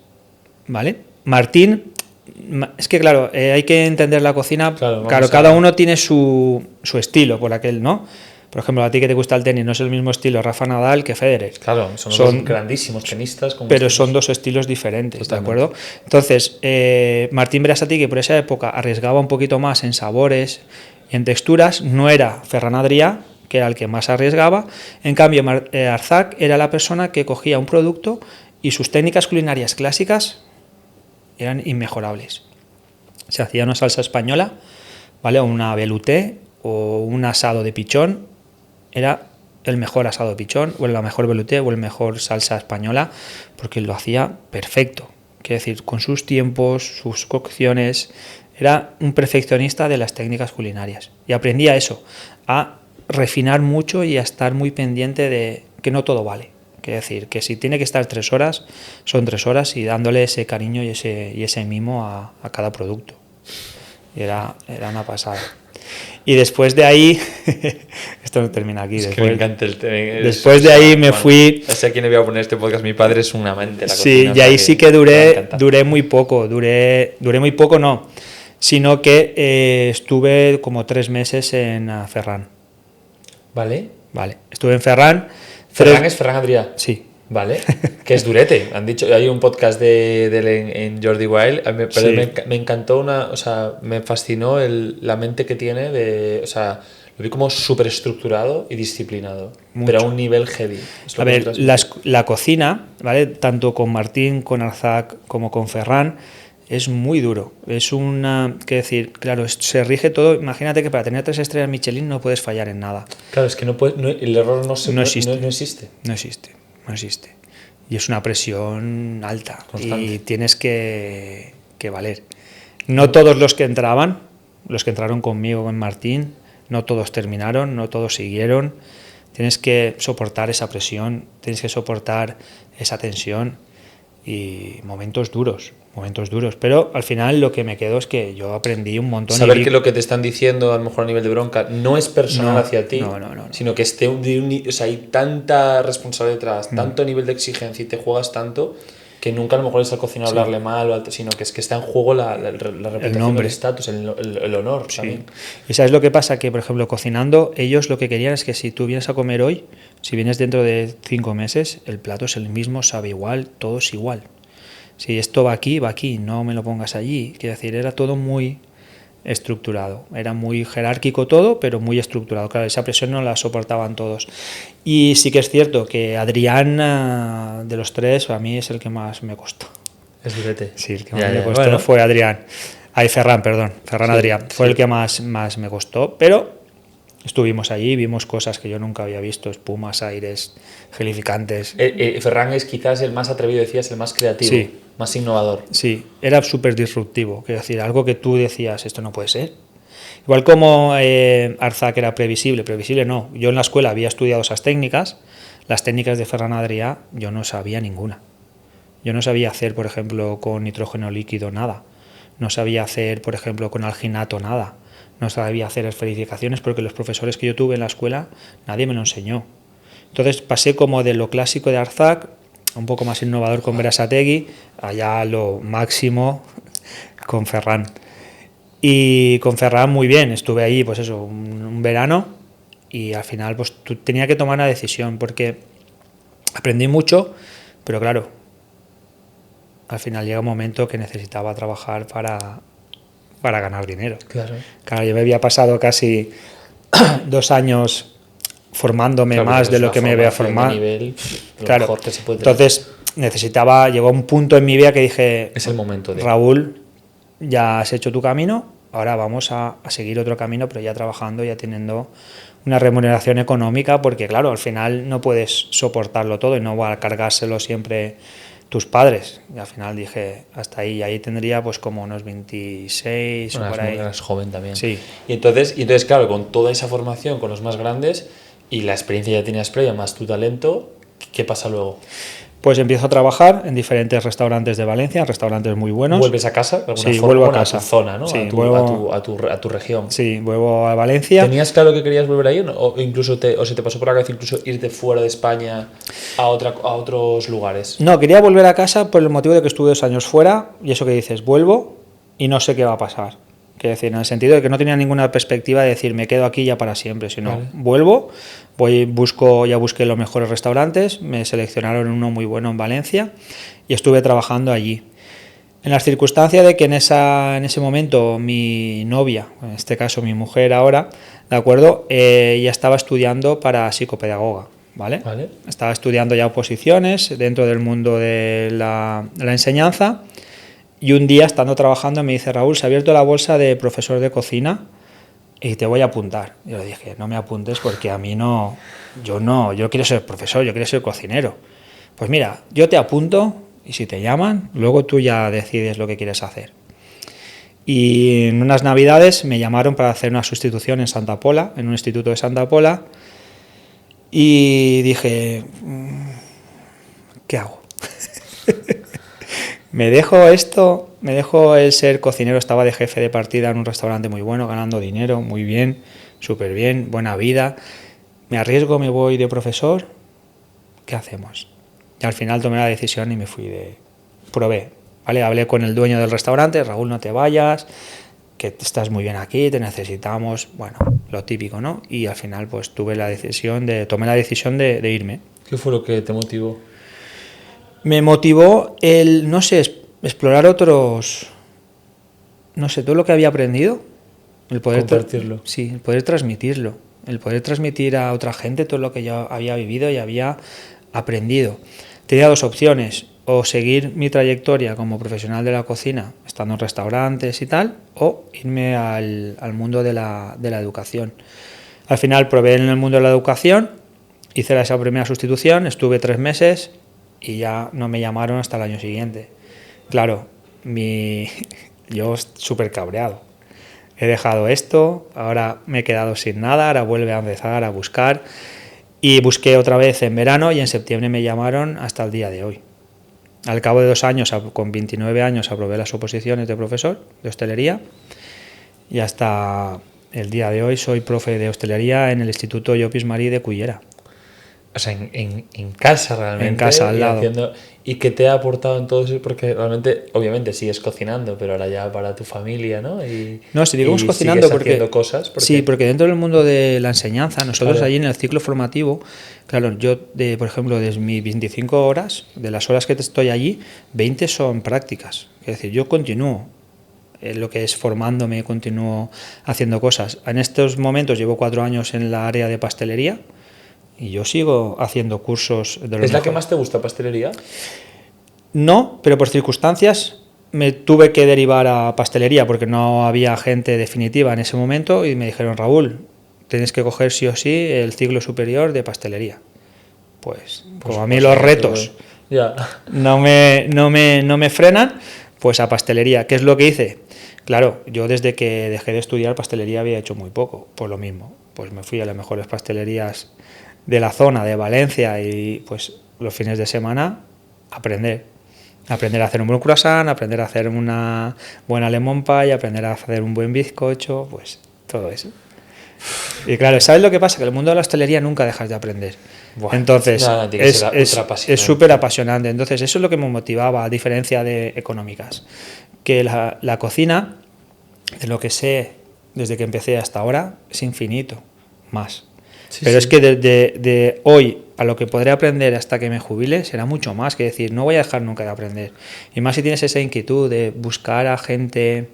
¿vale? Martín, es que claro, hay que entender la cocina, claro, cada uno tiene su estilo, por aquel, ¿no? Por ejemplo, a ti que te gusta el tenis, no es el mismo estilo Rafa Nadal que Federer. Claro, son grandísimos tenistas. Pero son 2 estilos diferentes, totalmente. ¿De acuerdo? Entonces, Martín Berasategui, que por esa época arriesgaba un poquito más en sabores y en texturas, no era Ferran Adrià, que era el que más arriesgaba. En cambio, Arzac era la persona que cogía un producto y sus técnicas culinarias clásicas eran inmejorables. Se hacía una salsa española, ¿vale? O una velouté o un asado de pichón. Era el mejor asado de pichón, o la mejor velouté, o el mejor salsa española, porque lo hacía perfecto. Quiero decir, con sus tiempos, sus cocciones, era un perfeccionista de las técnicas culinarias. Y aprendí a eso, a refinar mucho y a estar muy pendiente de que no todo vale. Quiero decir, que si tiene que estar 3 horas, son 3 horas y dándole ese cariño y ese mimo a cada producto. Y era una pasada. Y después de ahí, esto no termina aquí. Es que me encanta el tema. Después de ahí me fui... No sé a quién le voy a poner este podcast, mi padre es un amante de la cocina. Sí, y ahí sí que duré muy poco, muy poco no, sino que estuve como 3 meses en Ferran. ¿Vale? Vale, estuve en Ferran. ¿Ferran es Ferran Adrià? Sí. Vale, que es durete. Han dicho, hay un podcast de él en Jordi Wild, pero sí. me encantó me fascinó la mente que tiene lo vi como súper estructurado y disciplinado, mucho. Pero a un nivel heavy. A ver, la cocina, ¿vale? Tanto con Martín, con Arzac como con Ferran, es muy duro. Es que decir, claro, se rige todo. Imagínate que para tener 3 estrellas Michelin no puedes fallar en nada. Claro, es que el error no existe. No existe. Y es una presión alta. Constante. Y tienes que valer. No todos los que entraron conmigo, con Martín, no todos terminaron, no todos siguieron. Tienes que soportar esa presión, tienes que soportar esa tensión y momentos duros, pero al final lo que me quedo es que yo aprendí un montón. Saber que lo que te están diciendo, a lo mejor a nivel de bronca, no es personal hacia ti, no. Sino que hay tanta responsabilidad detrás, tanto nivel de exigencia y te juegas tanto que nunca a lo mejor es al cocinero hablarle mal, sino que es que está en juego la reputación, el estatus, el honor. Sí. También. ¿Y sabes lo que pasa? Que, por ejemplo, cocinando, ellos lo que querían es que si tú vienes a comer hoy, si vienes dentro de 5 meses, el plato es el mismo, sabe igual, todo es igual. Si esto va aquí, no me lo pongas allí. Quiero decir, era todo muy estructurado, era muy jerárquico todo, pero muy estructurado. Claro, esa presión no la soportaban todos. Y sí que es cierto que Adrián, de los 3, a mí es el que más me costó. Es durete. Sí, el que más me costó fue Ferran Adrià, fue el que más me costó, pero estuvimos allí, vimos cosas que yo nunca había visto, espumas, aires, gelificantes. Ferran es quizás el más atrevido, decías, el más creativo, sí. Más innovador. Sí, era súper disruptivo, quiero decir, algo que tú decías, esto no puede ser. Igual como Arzac era previsible no. Yo en la escuela había estudiado esas técnicas, las técnicas de Ferran Adrià yo no sabía ninguna. Yo no sabía hacer, por ejemplo, con nitrógeno líquido nada. no sabía hacer, por ejemplo, con alginato nada, no sabía hacer esferificaciones porque los profesores que yo tuve en la escuela nadie me lo enseñó. Entonces pasé como de lo clásico de Arzac, un poco más innovador con Berasategui, allá lo máximo con Ferran. Y con Ferran muy bien, estuve ahí pues eso, un verano, y al final pues tenía que tomar una decisión porque aprendí mucho, pero claro, al final llega un momento que necesitaba trabajar para ganar dinero. Claro, yo me había pasado casi 2 años formándome más de lo que me había formado. Claro, entonces llegó un punto en mi vida que dije, es el momento de... Raúl, ya has hecho tu camino, ahora vamos a seguir otro camino, pero ya trabajando, ya teniendo una remuneración económica, porque claro, al final no puedes soportarlo todo y no va a cargárselo siempre tus padres. Y al final dije, hasta ahí, y ahí tendría pues como unos 26 bueno, o por ahí. Eras joven también. Sí. Y entonces, claro, con toda esa formación, con los más grandes, y la experiencia ya tenías previa, más tu talento, ¿qué pasa luego? Pues empiezo a trabajar en diferentes restaurantes de Valencia, restaurantes muy buenos. ¿Vuelves a casa? Sí, vuelvo a casa. A tu zona, ¿no? Sí, a tu región. Sí, vuelvo a Valencia. ¿Tenías claro que querías volver ahí? ¿O incluso se te pasó por la cabeza incluso irte fuera de España a otros lugares? No, quería volver a casa por el motivo de que estuve 2 años fuera, y eso que dices, vuelvo y no sé qué va a pasar. Quiero decir, en el sentido de que no tenía ninguna perspectiva de decir me quedo aquí ya para siempre, sino vale. Vuelvo, ya busqué los mejores restaurantes, me seleccionaron uno muy bueno en Valencia y estuve trabajando allí. En las circunstancias de que en ese momento mi novia, en este caso mi mujer ahora, ¿de acuerdo? Ya estaba estudiando para psicopedagoga, ¿vale? Estaba estudiando ya oposiciones dentro del mundo de la enseñanza. Y un día, estando trabajando, me dice, Raúl, se ha abierto la bolsa de profesor de cocina y te voy a apuntar. Yo le dije, no me apuntes porque a mí yo quiero ser profesor, yo quiero ser cocinero. Pues mira, yo te apunto y si te llaman, luego tú ya decides lo que quieres hacer. Y en unas navidades me llamaron para hacer una sustitución en Santa Pola, en un instituto de Santa Pola, y dije, ¿qué hago? ¿Me dejo el ser cocinero? Estaba de jefe de partida en un restaurante muy bueno, ganando dinero, muy bien, súper bien, buena vida. ¿Me arriesgo, me voy de profesor? ¿Qué hacemos? Y al final tomé la decisión y me fui probé, ¿vale? Hablé con el dueño del restaurante, Raúl, no te vayas, que estás muy bien aquí, te necesitamos, bueno, lo típico, ¿no? Y al final pues tomé la decisión de irme. ¿Qué fue lo que te motivó? Me motivó explorar otros, todo lo que había aprendido, el poder compartirlo. Sí, el poder transmitirlo, el poder transmitir a otra gente todo lo que yo había vivido y había aprendido. Tenía 2 opciones, o seguir mi trayectoria como profesional de la cocina, estando en restaurantes y tal, o irme al mundo de la educación. Al final probé en el mundo de la educación, hice esa primera sustitución, estuve 3 meses y ya no me llamaron hasta el año siguiente. Claro, yo súper cabreado. He dejado esto, ahora me he quedado sin nada, ahora vuelve a empezar a buscar. Y busqué otra vez en verano y en septiembre me llamaron hasta el día de hoy. Al cabo de 2 años, con 29 años, aprobé las oposiciones de profesor de hostelería y hasta el día de hoy soy profe de hostelería en el Instituto Llopis Marí de Cullera. O sea, en casa realmente. En casa, al lado. ¿Y qué te ha aportado en todo eso? Porque realmente, obviamente, sigues cocinando, pero ahora ya para tu familia, ¿no? Si digamos cocinando porque cosas. Sí, porque dentro del mundo de la enseñanza, nosotros allí en el ciclo formativo, claro, yo, por ejemplo, de mis 25 horas, de las horas que estoy allí, 20 son prácticas. Es decir, yo continúo en lo que es formándome, continúo haciendo cosas. En estos momentos llevo 4 años en la área de pastelería, y yo sigo haciendo cursos de lo ¿Es la que más te gusta, pastelería? No, pero por circunstancias me tuve que derivar a pastelería porque no había gente definitiva en ese momento y me dijeron, Raúl, tienes que coger sí o sí el ciclo superior de pastelería. Pues como a mí los retos no me frenan, pues a pastelería. ¿Qué es lo que hice? Claro, yo desde que dejé de estudiar pastelería había hecho muy poco, por lo mismo. Pues me fui a las mejores pastelerías de la zona de Valencia y pues los fines de semana aprender. Aprender a hacer un buen croissant, aprender a hacer una buena lemon pie, aprender a hacer un buen bizcocho, pues todo eso. Y claro, ¿sabes lo que pasa? Que en el mundo de la hostelería nunca dejas de aprender. Buah, Entonces, es súper súper apasionante. Entonces, eso es lo que me motivaba, a diferencia de económicas. Que la cocina, de lo que sé desde que empecé hasta ahora, es infinito, más. Sí, Pero sí. es que de hoy a lo que podré aprender hasta que me jubile será mucho más. Que decir, no voy a dejar nunca de aprender. Y más si tienes esa inquietud de buscar a gente,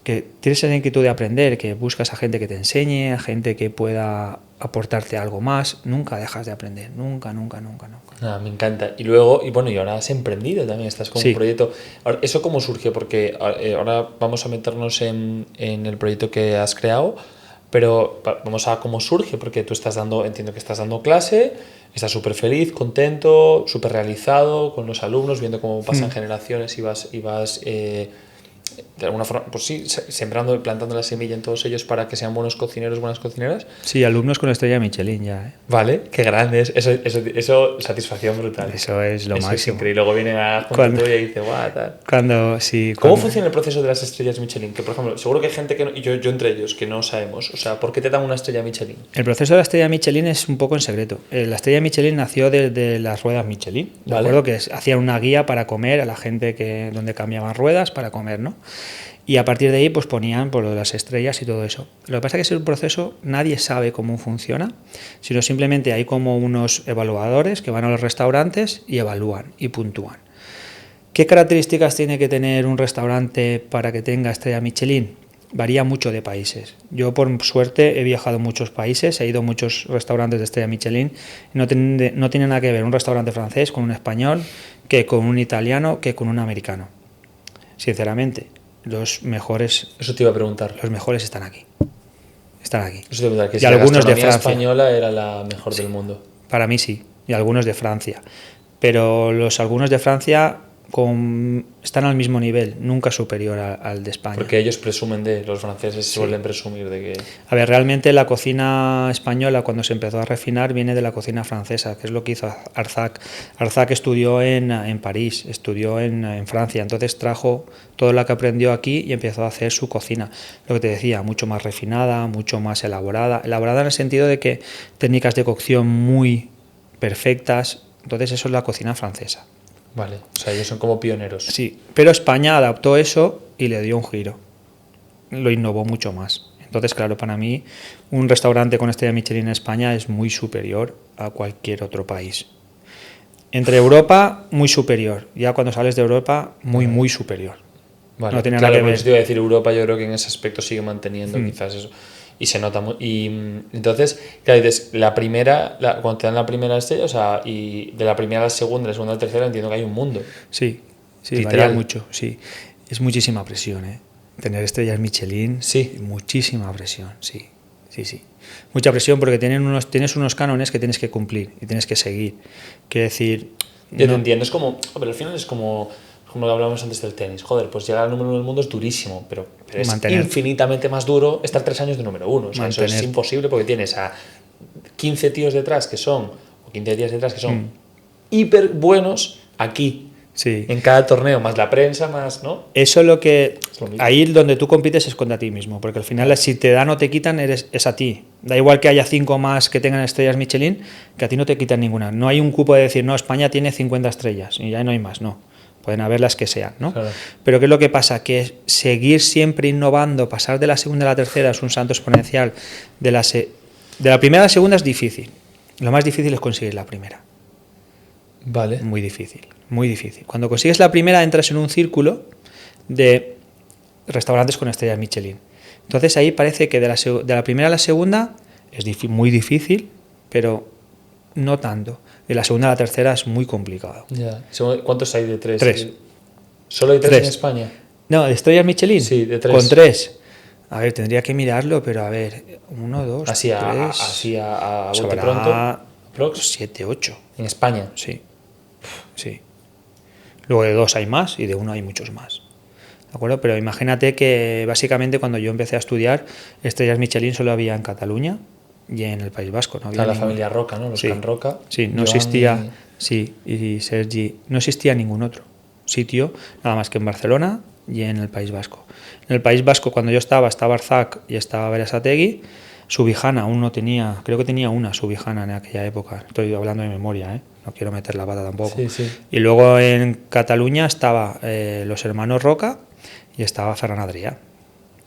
que tienes esa inquietud de aprender, que buscas a gente que te enseñe, a gente que pueda aportarte algo más, nunca dejas de aprender, nunca. Me encanta. Y luego, y ahora has emprendido también, estás con un proyecto. Ahora, ¿eso cómo surgió? Porque ahora vamos a meternos en el proyecto que has creado, pero vamos a cómo surge, porque tú entiendo que estás dando clase, estás súper feliz, contento, súper realizado con los alumnos, viendo cómo pasan generaciones y vas de alguna forma, pues sí, sembrando y plantando la semilla en todos ellos para que sean buenos cocineros, buenas cocineras. Sí, alumnos con estrella Michelin ya, ¿eh? Vale, qué grande es. Eso satisfacción brutal. Eso es lo máximo. Es increíble. Y luego viene a junto tuya y dice, guau, tal. ¿Cómo funciona el proceso de las estrellas Michelin? Que, por ejemplo, seguro que hay gente y yo entre ellos, que no sabemos. O sea, ¿por qué te dan una estrella Michelin? El proceso de la estrella Michelin es un poco en secreto. La estrella Michelin nació de las ruedas Michelin. ¿De acuerdo? Que hacían una guía para comer a la gente donde cambiaban ruedas para comer, ¿no? Y a partir de ahí pues ponían por lo de las estrellas y todo eso. Lo que pasa es que es un proceso, nadie sabe cómo funciona, sino simplemente hay como unos evaluadores que van a los restaurantes y evalúan y puntúan. ¿Qué características tiene que tener un restaurante para que tenga estrella Michelin? Varía mucho de países. Yo por suerte he viajado a muchos países, he ido a muchos restaurantes de estrella Michelin. No tiene nada que ver un restaurante francés con un español, que con un italiano, que con un americano. Sinceramente. Los mejores. Eso te iba a preguntar. Los mejores están aquí. Están aquí. Eso te iba a preguntar, que y algunos de Francia. La española era la mejor del mundo. Para mí sí. Y algunos de Francia. Pero algunos de Francia están al mismo nivel, nunca superior al de España. Porque ellos presumen los franceses suelen presumir de que... A ver, realmente la cocina española, cuando se empezó a refinar, viene de la cocina francesa, que es lo que hizo Arzac. Arzac estudió en París, estudió en Francia, entonces trajo todo lo que aprendió aquí y empezó a hacer su cocina. Lo que te decía, mucho más refinada, mucho más elaborada. Elaborada en el sentido de que técnicas de cocción muy perfectas. Entonces eso es la cocina francesa. Vale, o sea, ellos son como pioneros. Sí, pero España adaptó eso y le dio un giro. Lo innovó mucho más. Entonces, claro, para mí, un restaurante con estrella Michelin en España es muy superior a cualquier otro país. Entre Europa, muy superior. Ya cuando sales de Europa, muy superior. Vale, no tiene claro, nada que ver. Pues te iba a decir, Europa yo creo que en ese aspecto sigue manteniendo quizás eso. Y se nota muy. Y entonces, claro, la primera, cuando te dan la primera estrella, o sea, y de la primera a la segunda a la tercera, entiendo que hay un mundo. Sí, varía mucho, sí. Es muchísima presión, ¿eh? Tener estrellas Michelin, sí. Muchísima presión, sí. Mucha presión porque tienes unos cánones que tienes que cumplir y tienes que seguir. Quiero decir. Yo te entiendo, es como. Pero al final es como lo que hablábamos antes del tenis. Joder, pues llegar al número 1 del mundo es durísimo, pero es infinitamente más duro estar 3 años de número 1. O sea, eso es imposible porque tienes a 15 tíos detrás que son, o 15 días detrás que son hiper buenos aquí. Sí. En cada torneo, más la prensa, más, ¿no? Eso es lo que... Ahí donde tú compites es contra ti mismo, porque al final si te dan o te quitan es a ti. Da igual que haya 5 más que tengan estrellas Michelin, que a ti no te quitan ninguna. No hay un cupo de decir, no, España tiene 50 estrellas y ya no hay más, no. Pueden haber las que sean, ¿no? Claro. Pero ¿qué es lo que pasa? Que seguir siempre innovando, pasar de la segunda a la tercera es un salto exponencial. De la primera a la segunda es difícil. Lo más difícil es conseguir la primera. Vale. Muy difícil. Cuando consigues la primera entras en un círculo de restaurantes con estrellas Michelin. Entonces ahí parece que de la primera a la segunda es muy difícil, pero no tanto. De la segunda a la tercera es muy complicado. Ya. ¿Cuántos hay de 3? 3. ¿Solo hay 3 en España? No, ¿de estrellas Michelin? Sí, de 3. Con 3. A ver, tendría que mirarlo, pero a ver, 1, 2, 3... Así a bote pronto. 7, 8. ¿En España? Sí. Luego de 2 hay más y de 1 hay muchos más. ¿De acuerdo? Pero imagínate que básicamente cuando yo empecé a estudiar, estrellas Michelin solo había en Cataluña y en el País Vasco. No había la familia Roca, ¿no? Los Can Roca. Sí, no existía. Sí, y Sergi. No existía ningún otro. sitio, nada más que en Barcelona y en el País Vasco. En el País Vasco, cuando yo estaba Arzac y estaba Berasategui. Subijana aún no tenía, creo que tenía una Subijana en aquella época, estoy hablando de memoria, no quiero meter la pata tampoco. Sí, sí. Y luego en Cataluña estaba los hermanos Roca y estaba Ferran Adrià,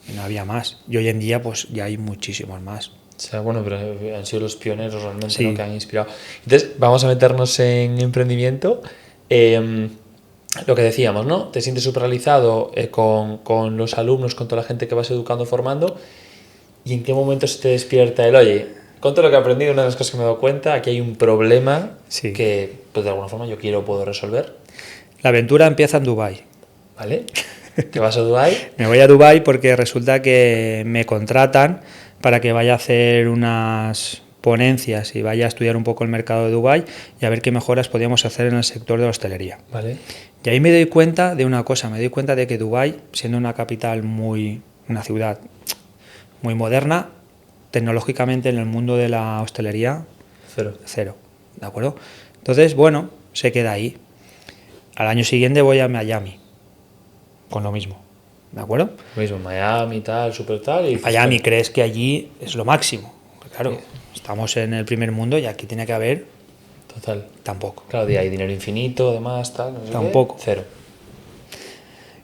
y no había más. Y hoy en día pues ya hay muchísimos más. O sea, bueno, pero han sido los pioneros realmente, sí, ¿no?, que han inspirado. Entonces, vamos a meternos en emprendimiento. Lo que decíamos, ¿no? Te sientes súper realizado con los alumnos, con toda la gente que vas educando, formando. ¿Y en qué momento se te despierta el, oye, con todo lo que he aprendido, una de las cosas que me he dado cuenta, aquí hay un problema que, pues de alguna forma, yo puedo resolver? La aventura empieza en Dubái. ¿Vale? ¿Te vas a Dubái? Me voy a Dubái porque resulta que me contratan para que vaya a hacer unas ponencias y vaya a estudiar un poco el mercado de Dubái y a ver qué mejoras podíamos hacer en el sector de la hostelería. Vale. Y ahí me doy cuenta de una cosa, me doy cuenta de que Dubái, siendo una capital una ciudad muy moderna, tecnológicamente en el mundo de la hostelería, cero, ¿de acuerdo? Entonces, bueno, se queda ahí. Al año siguiente voy a Miami, con lo mismo, ¿de acuerdo? Lo mismo, Miami, tal, súper tal. Y Miami, crees que allí es lo máximo. Claro, estamos en el primer mundo y aquí tiene que haber... Total. Tampoco. Claro, hay dinero infinito, además, tal, no sé tampoco. Qué, cero.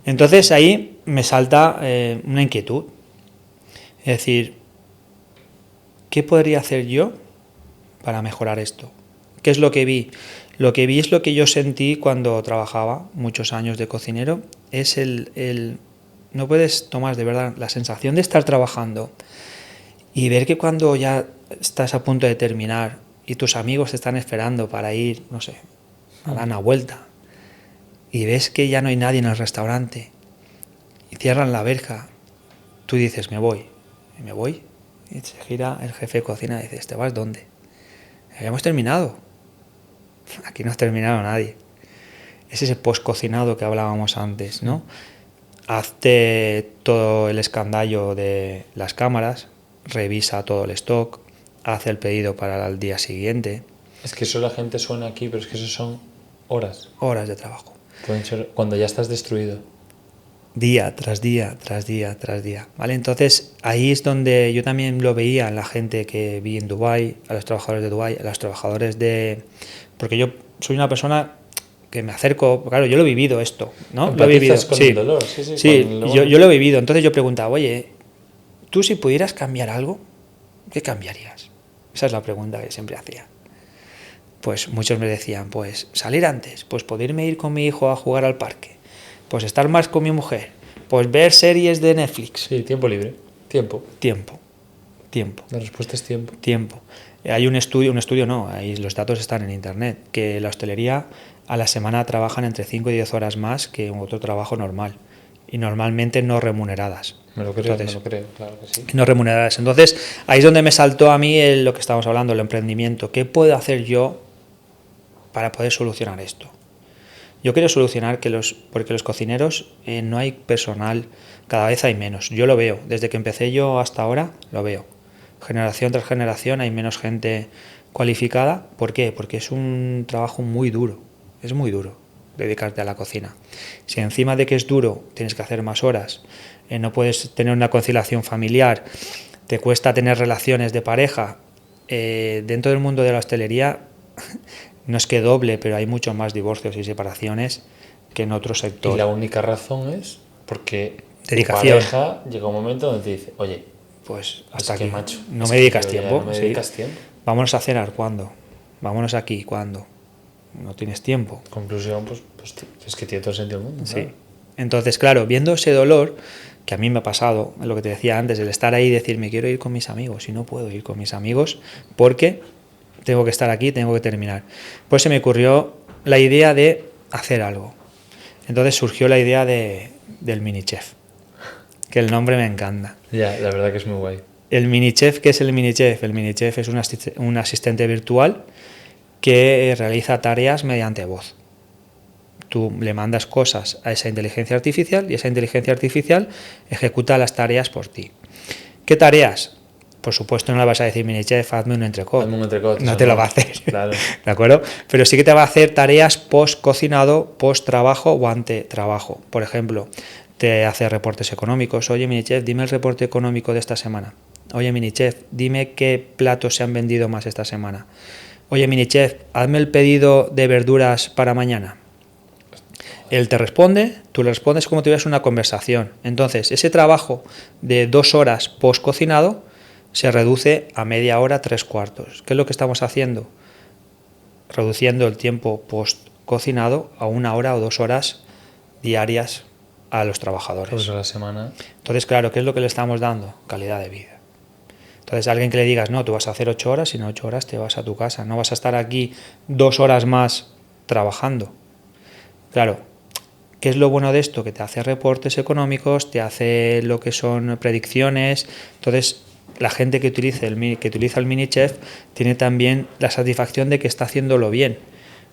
Entonces ahí me salta una inquietud. Es decir, ¿qué podría hacer yo para mejorar esto? ¿Qué es lo que vi? Lo que vi es lo que yo sentí cuando trabajaba muchos años de cocinero. Es no puedes tomar de verdad la sensación de estar trabajando y ver que cuando ya estás a punto de terminar y tus amigos te están esperando para ir, no sé, a dar una vuelta y ves que ya no hay nadie en el restaurante y cierran la verja, tú dices, me voy. Y me voy, y se gira el jefe de cocina y dice, ¿te vas dónde? Habíamos terminado. Aquí no has terminado nadie. Es ese post-cocinado que hablábamos antes, ¿no? Hazte todo el escandallo de las cámaras, revisa todo el stock, haz el pedido para el día siguiente. Es que eso la gente suena aquí, pero es que eso son horas. Horas de trabajo. Pueden ser cuando ya estás destruido. Día tras día, tras día, tras día, ¿vale? Entonces ahí es donde yo también lo veía en la gente que vi en Dubái, a los trabajadores de Dubái, a los trabajadores de... Porque yo soy una persona que me acerco, claro, yo lo he vivido esto, ¿no? Lo he vivido. Con el dolor, sí, yo lo he vivido. Entonces yo preguntaba, oye, ¿tú si pudieras cambiar algo, qué cambiarías? Esa es la pregunta que siempre hacía. Pues muchos me decían, pues salir antes, pues poderme ir con mi hijo a jugar al parque, pues estar más con mi mujer, pues ver series de Netflix. Sí, tiempo libre. Tiempo. La respuesta es tiempo. Tiempo. Hay un estudio no, ahí los datos están en internet, que la hostelería a la semana trabajan entre 5 y 10 horas más que otro trabajo normal. Y normalmente no remuneradas. Me lo creo, claro que sí. No remuneradas. Entonces, ahí es donde me saltó a mí lo que estábamos hablando, el emprendimiento. ¿Qué puedo hacer yo para poder solucionar esto? Yo quiero solucionar porque los cocineros no hay personal, cada vez hay menos. Yo lo veo, desde que empecé yo hasta ahora lo veo. Generación tras generación hay menos gente cualificada. ¿Por qué? Porque es un trabajo muy duro, es muy duro dedicarte a la cocina. Si encima de que es duro tienes que hacer más horas, no puedes tener una conciliación familiar, te cuesta tener relaciones de pareja, dentro del mundo de la hostelería no es que doble, pero hay mucho más divorcios y separaciones que en otro sector. Y la única razón es porque dedicación. Tu pareja llega un momento donde te dice, oye, pues hasta aquí, macho, no me dedicas tiempo. No me dedicas tiempo. Vámonos a cenar, ¿cuándo? Vámonos aquí, ¿cuándo? No tienes tiempo. Conclusión, pues es que tiene todo el sentido del mundo. Sí. Claro. Entonces, claro, viendo ese dolor, que a mí me ha pasado, lo que te decía antes, el estar ahí y decir, me quiero ir con mis amigos, y no puedo ir con mis amigos porque tengo que estar aquí, tengo que terminar. Pues se me ocurrió la idea de hacer algo. Entonces surgió la idea del mini chef, que el nombre me encanta. Ya, la verdad que es muy guay. El mini chef, ¿qué es el mini chef? El mini chef es un asistente virtual que realiza tareas mediante voz. Tú le mandas cosas a esa inteligencia artificial y esa inteligencia artificial ejecuta las tareas por ti. ¿Qué tareas? por supuesto no le vas a decir, mini chef, hazme un entrecot. Hazme un entrecot, no te lo va a hacer. Claro. ¿De acuerdo? Pero sí que te va a hacer tareas post cocinado, post trabajo o ante trabajo. Por ejemplo, te hace reportes económicos. Oye, mini chef, dime el reporte económico de esta semana. Oye, mini chef, dime qué platos se han vendido más esta semana. Oye, mini chef, hazme el pedido de verduras para mañana. Él te responde, tú le respondes como si tuvieras una conversación. Entonces, ese trabajo de 2 horas post cocinado se reduce a media hora, 3/4. ¿Qué es lo que estamos haciendo? Reduciendo el tiempo post cocinado a 1 hora o 2 horas diarias a los trabajadores. Pues a la semana. Entonces, claro, ¿qué es lo que le estamos dando? Calidad de vida. Entonces, a alguien que le digas, no, tú vas a hacer 8 horas y en 8 horas te vas a tu casa. No vas a estar aquí 2 horas más trabajando. Claro, ¿qué es lo bueno de esto? Que te hace reportes económicos, te hace lo que son predicciones. Entonces, la gente que utiliza el mini chef tiene también la satisfacción de que está haciéndolo bien,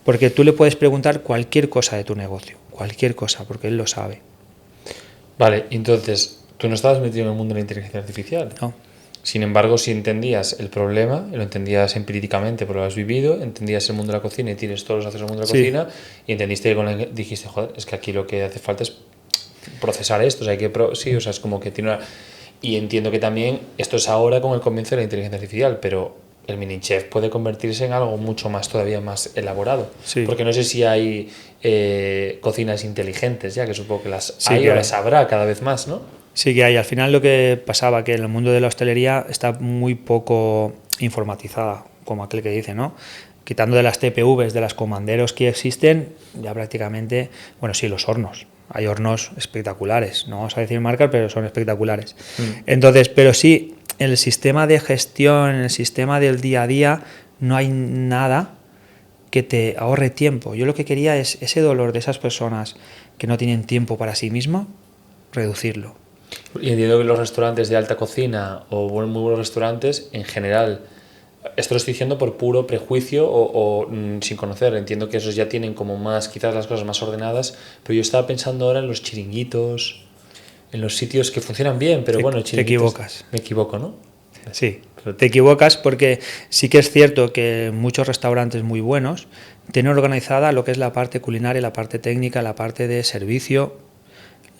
porque tú le puedes preguntar cualquier cosa de tu negocio, cualquier cosa, porque él lo sabe. Vale, entonces, tú no estabas metido en el mundo de la inteligencia artificial. No. Sin embargo, si entendías el problema, lo entendías empíricamente porque lo has vivido, entendías el mundo de la cocina y tienes todos los accesos al mundo de la cocina, y entendiste que dijiste, joder, es que aquí lo que hace falta es procesar esto, o sea, sí, o sea, es como que tiene una... Y entiendo que también esto es ahora con el comienzo de la inteligencia artificial, pero el mini chef puede convertirse en algo mucho más, todavía más elaborado. Sí. Porque no sé si hay cocinas inteligentes ya, que supongo que las Sí, hay que o hay. las habrá cada vez más, ¿no? Sí que hay. Al final lo que pasaba que en el mundo de la hostelería está muy poco informatizada, como aquel que dice, ¿no? Quitando de las TPVs, de las comanderos que existen, ya prácticamente, bueno, sí, los hornos. Hay hornos espectaculares, no vamos a decir marcas, pero son espectaculares. Entonces, pero sí, en el sistema de gestión, en el sistema del día a día, no hay nada que te ahorre tiempo. Yo lo que quería es ese dolor de esas personas que no tienen tiempo para sí mismas, reducirlo. Y entiendo que los restaurantes de alta cocina o muy buenos restaurantes, en general, esto lo estoy diciendo por puro prejuicio o sin conocer, entiendo que esos ya tienen como más, quizás las cosas más ordenadas, pero yo estaba pensando ahora en los chiringuitos, en los sitios que funcionan bien, pero bueno, te equivocas. Me equivoco, ¿no? Sí, te equivocas porque sí que es cierto que muchos restaurantes muy buenos tienen organizada lo que es la parte culinaria, la parte técnica, la parte de servicio,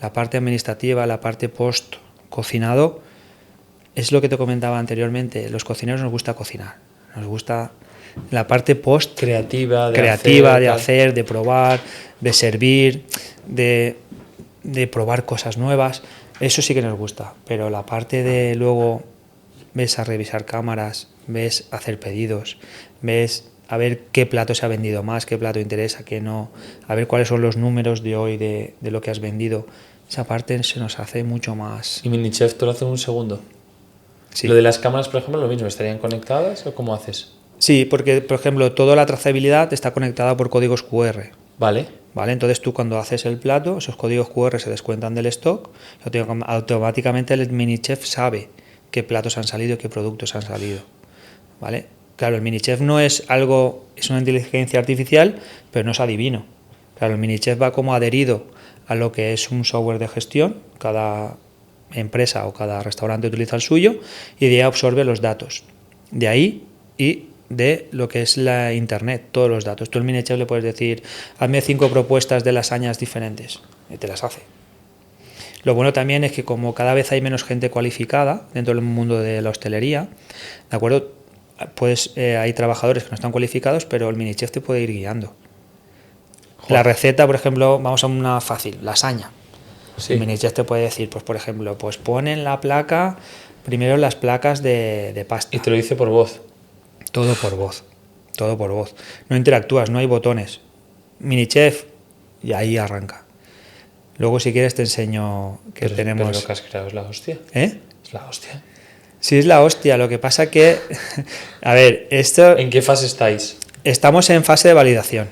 la parte administrativa, la parte post cocinado. Es lo que te comentaba anteriormente, los cocineros nos gusta cocinar, nos gusta la parte post creativa, de hacer, de probar, de servir, de probar cosas nuevas, eso sí que nos gusta, pero la parte de luego ves a revisar cámaras, ves a hacer pedidos, ves a ver qué plato se ha vendido más, qué plato interesa, qué no, a ver cuáles son los números de hoy de lo que has vendido, esa parte se nos hace mucho más. ¿Y mini chef tú lo haces en un segundo? Sí. Lo de las cámaras, por ejemplo, lo mismo, ¿estarían conectadas o cómo haces? Sí, porque, por ejemplo, toda la trazabilidad está conectada por códigos QR. Vale. Entonces tú cuando haces el plato, esos códigos QR se descuentan del stock, automáticamente el mini chef sabe qué platos han salido y qué productos han salido. ¿Vale? Claro, el mini chef no es algo, es una inteligencia artificial, pero no es adivino. Claro, el mini chef va como adherido a lo que es un software de gestión, cada empresa o cada restaurante utiliza el suyo y de ahí absorbe los datos. De ahí y de lo que es la internet, todos los datos. Tú al mini chef le puedes decir, hazme 5 propuestas de lasañas diferentes y te las hace. Lo bueno también es que como cada vez hay menos gente cualificada dentro del mundo de la hostelería, ¿de acuerdo? Hay trabajadores que no están cualificados, pero el mini chef te puede ir guiando. Joder. La receta, por ejemplo, vamos a una fácil, lasaña. Sí. El mini chef te puede decir, pues por ejemplo, pues pon en la placa, primero las placas de pasta. Y te lo dice por voz. Todo por voz, todo por voz. No interactúas, no hay botones. Mini chef, y ahí arranca. Luego, si quieres, te enseño que tenemos... Pero lo que has creado es la hostia. ¿Eh? Es la hostia. Sí, es la hostia. Lo que pasa que... A ver, esto... ¿En qué fase estáis? Estamos en fase de validación.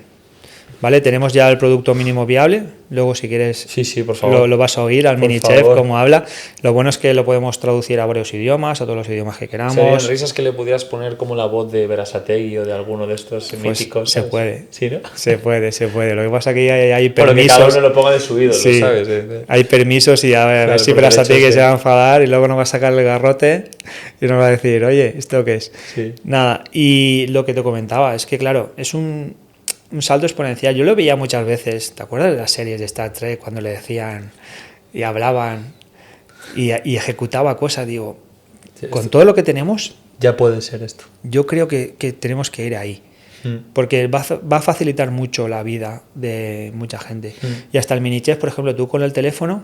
¿vale? Tenemos ya el producto mínimo viable, luego si quieres sí, por favor. Lo vas a oír al mini chef como habla. Lo bueno es que lo podemos traducir a varios idiomas, a todos los idiomas que queramos. ¿Serían risas que le pudieras poner como la voz de Berasategui o de alguno de estos míticos? Se puede. ¿Sí, no? Se puede. Lo que pasa es que hay permisos. Bueno, que cada uno lo ponga de su ídolo, sí, ¿sabes? Hay permisos y a ver si Berasategui se va a enfadar y luego nos va a sacar el garrote y nos va a decir, oye, ¿esto qué es? Sí. Nada, y lo que te comentaba es que, claro, es un salto exponencial. Yo lo veía muchas veces, ¿te acuerdas de las series de Star Trek cuando le decían y hablaban y ejecutaba cosas? Digo, sí, con todo lo que tenemos... Ya puede ser esto. Yo creo que tenemos que ir ahí, porque va a facilitar mucho la vida de mucha gente. Y hasta el mini chef, por ejemplo, tú con el teléfono,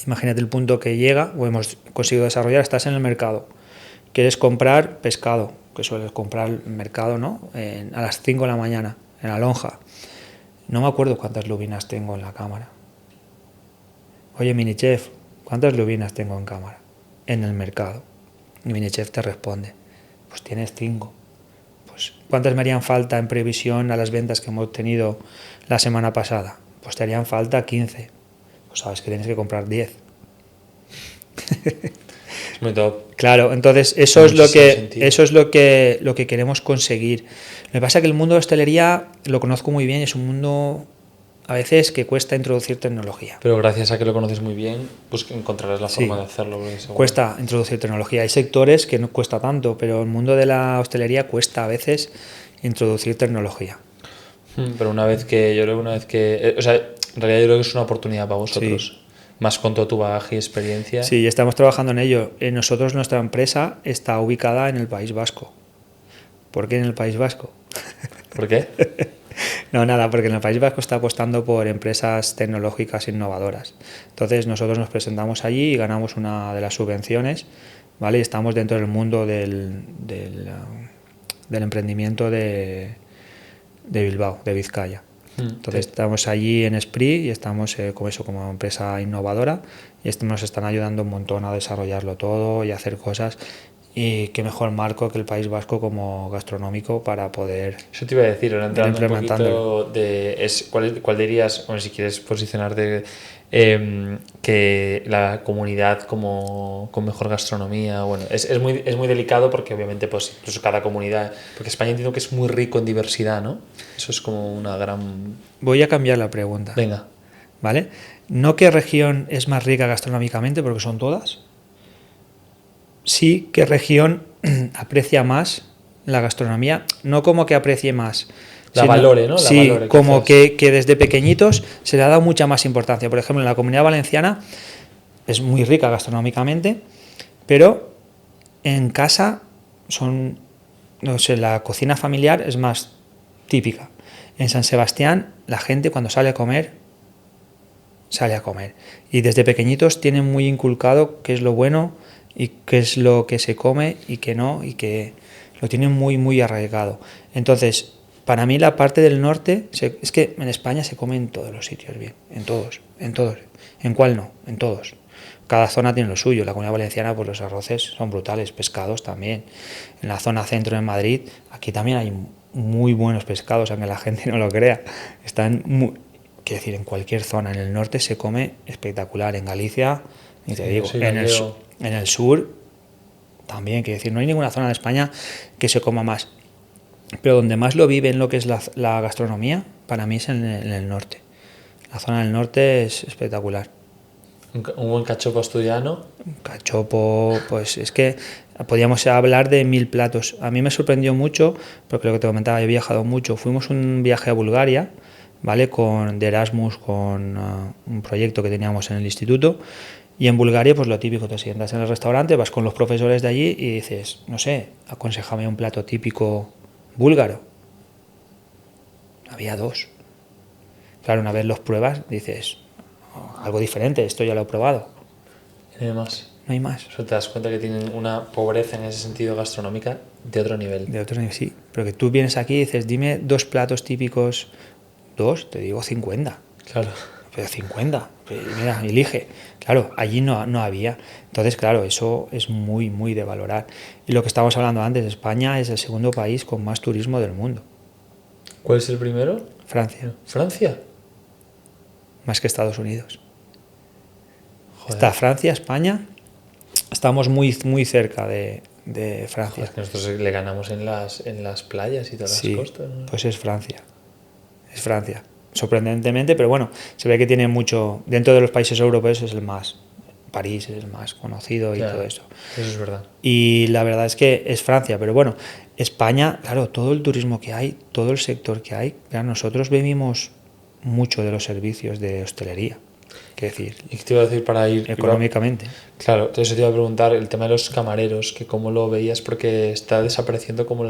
imagínate el punto que llega, o hemos conseguido desarrollar, estás en el mercado, quieres comprar pescado, que sueles comprar en el mercado, ¿no? A las 5 de la mañana, en la lonja. No me acuerdo cuántas lubinas tengo en la cámara. Oye, mini chef, ¿cuántas lubinas tengo en cámara? En el mercado. Y mini chef te responde, pues tienes 5. Pues, ¿cuántas me harían falta en previsión a las ventas que hemos tenido la semana pasada? Pues te harían falta 15. Pues sabes que tienes que comprar 10. Es muy top. Claro, entonces eso es lo que queremos conseguir. Me pasa que el mundo de hostelería lo conozco muy bien, es un mundo a veces que cuesta introducir tecnología. Pero gracias a que lo conoces muy bien, pues encontrarás la forma de hacerlo. Cuesta introducir tecnología. Hay sectores que no cuesta tanto, pero el mundo de la hostelería cuesta a veces introducir tecnología. Pero una vez que, o sea, en realidad yo creo que es una oportunidad para vosotros. Sí. Más con todo tu bagaje y experiencia. Sí, estamos trabajando en ello. Nosotros, nuestra empresa está ubicada en el País Vasco. ¿Por qué en el País Vasco? ¿Por qué? No, nada, porque en el País Vasco está apostando por empresas tecnológicas innovadoras. Entonces nosotros nos presentamos allí y ganamos una de las subvenciones, ¿vale? Y estamos dentro del mundo del emprendimiento de Bilbao, de Vizcaya. Entonces estamos allí en Esprit y estamos como empresa innovadora y nos están ayudando un montón a desarrollarlo todo y a hacer cosas. Y qué mejor marco que el País Vasco como gastronómico para poder... Eso te iba a decir, ahora entrando un poquito ¿cuál dirías, bueno, si quieres posicionarte, que la comunidad con mejor gastronomía? Bueno, es muy delicado porque obviamente pues incluso cada comunidad, porque España entiendo que es muy rico en diversidad, ¿no? Eso es como una gran... Voy a cambiar la pregunta. Venga. ¿Vale? No qué región es más rica gastronómicamente, porque son todas. Sí qué región aprecia más la gastronomía, no como que aprecie más. La valore, ¿no? Sí, valore, como que desde pequeñitos se le ha dado mucha más importancia. Por ejemplo, en la Comunidad Valenciana es muy rica gastronómicamente, pero en casa la cocina familiar es más típica. En San Sebastián la gente cuando sale a comer. Y desde pequeñitos tienen muy inculcado qué es lo bueno y qué es lo que se come y qué no, y que lo tienen muy, muy arraigado. Entonces, para mí la parte del norte, es que en España se come en todos los sitios bien, en todos. ¿En cuál no? En todos. Cada zona tiene lo suyo. La Comunidad Valenciana, pues los arroces son brutales, pescados también. En la zona centro de Madrid, aquí también hay muy buenos pescados, aunque la gente no lo crea. Quiero decir, en cualquier zona, en el norte se come espectacular, en Galicia, ni te digo, en el sur también, quiero decir, no hay ninguna zona de España que se coma más. Pero donde más lo vive en lo que es la gastronomía, para mí es en el norte. La zona del norte es espectacular. ¿Un buen cachopo asturiano? Un cachopo, pues es que podríamos hablar de 1000 platos. A mí me sorprendió mucho, porque lo que te comentaba, he viajado mucho. Fuimos un viaje a Bulgaria, ¿vale? De Erasmus, con un proyecto que teníamos en el instituto. Y en Bulgaria, pues lo típico, te sientas en el restaurante, vas con los profesores de allí y dices, no sé, aconséjame un plato típico búlgaro. Había 2. Claro, una vez los pruebas, dices, algo diferente, esto ya lo he probado. ¿No hay más? No hay más. O sea, te das cuenta que tienen una pobreza en ese sentido gastronómica de otro nivel. De otro nivel, sí. Pero que tú vienes aquí y dices, dime 2 platos típicos. 2, te digo 50. Claro. Pero 50, mira, elige. Claro, allí no había. Entonces, claro, eso es muy, muy de valorar. Y lo que estábamos hablando antes, España es el segundo país con más turismo del mundo. ¿Cuál es el primero? Francia. ¿Francia? Más que Estados Unidos. Joder. Está Francia, España. Estamos muy, muy cerca de Francia. Joder, que nosotros le ganamos en las playas y todas Sí, las costas, ¿no? pues es Francia. Es Francia. Sorprendentemente, pero bueno, se ve que tiene mucho. Dentro de los países europeos es el más. París es el más conocido y Claro, todo eso. Eso es verdad. Y la verdad es que es Francia, pero bueno, España, claro, todo el turismo que hay, todo el sector que hay, claro, nosotros vivimos mucho de los servicios de hostelería. Quiero decir, ¿Y qué te iba a decir para ir? económicamente. Claro, entonces te iba a preguntar el tema de los camareros, que cómo lo veías, porque está desapareciendo como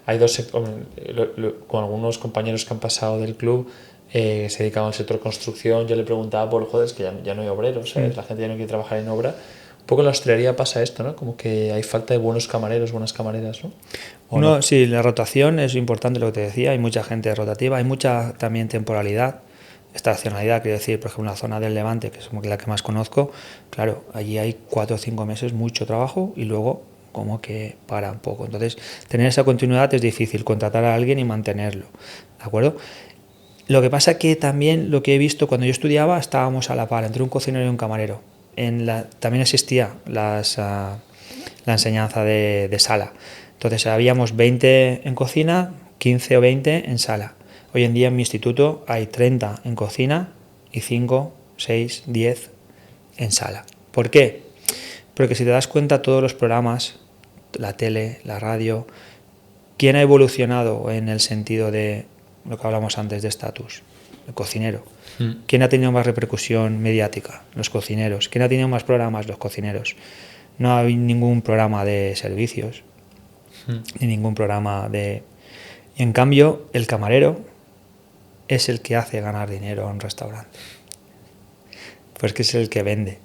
hay dos, con algunos compañeros que han pasado del club, se dedicaban al sector construcción. Yo le preguntaba por, joder, es que ya no hay obreros, ¿sabes? La gente ya no quiere trabajar en obra. Un poco en la hostelería pasa esto, ¿no? Como que hay falta de buenos camareros, buenas camareras, ¿no? No, sí, la rotación es importante, lo que te decía, hay mucha gente rotativa, hay mucha también temporalidad, estacionalidad, quiero decir, por ejemplo, la zona del Levante, que es como que la que más conozco, claro, allí hay 4 o 5 meses mucho trabajo y luego como que para un poco. Entonces, tener esa continuidad es difícil, contratar a alguien y mantenerlo, ¿de acuerdo? Lo que pasa que también lo que he visto cuando yo estudiaba, estábamos a la par entre un cocinero y un camarero. También existía la enseñanza de sala. Entonces habíamos 20 en cocina, 15 o 20 en sala. Hoy en día en mi instituto hay 30 en cocina y 5, 6, 10 en sala. ¿Por qué? Porque si te das cuenta, todos los programas, la tele, la radio, ¿quién ha evolucionado en el sentido de lo que hablamos antes de estatus? El cocinero. ¿Quién ha tenido más repercusión mediática? Los cocineros. ¿Quién ha tenido más programas? Los cocineros. No hay ningún programa de servicios, ni ningún programa de... Y en cambio, el camarero es el que hace ganar dinero a un restaurante. Pues que es el que vende.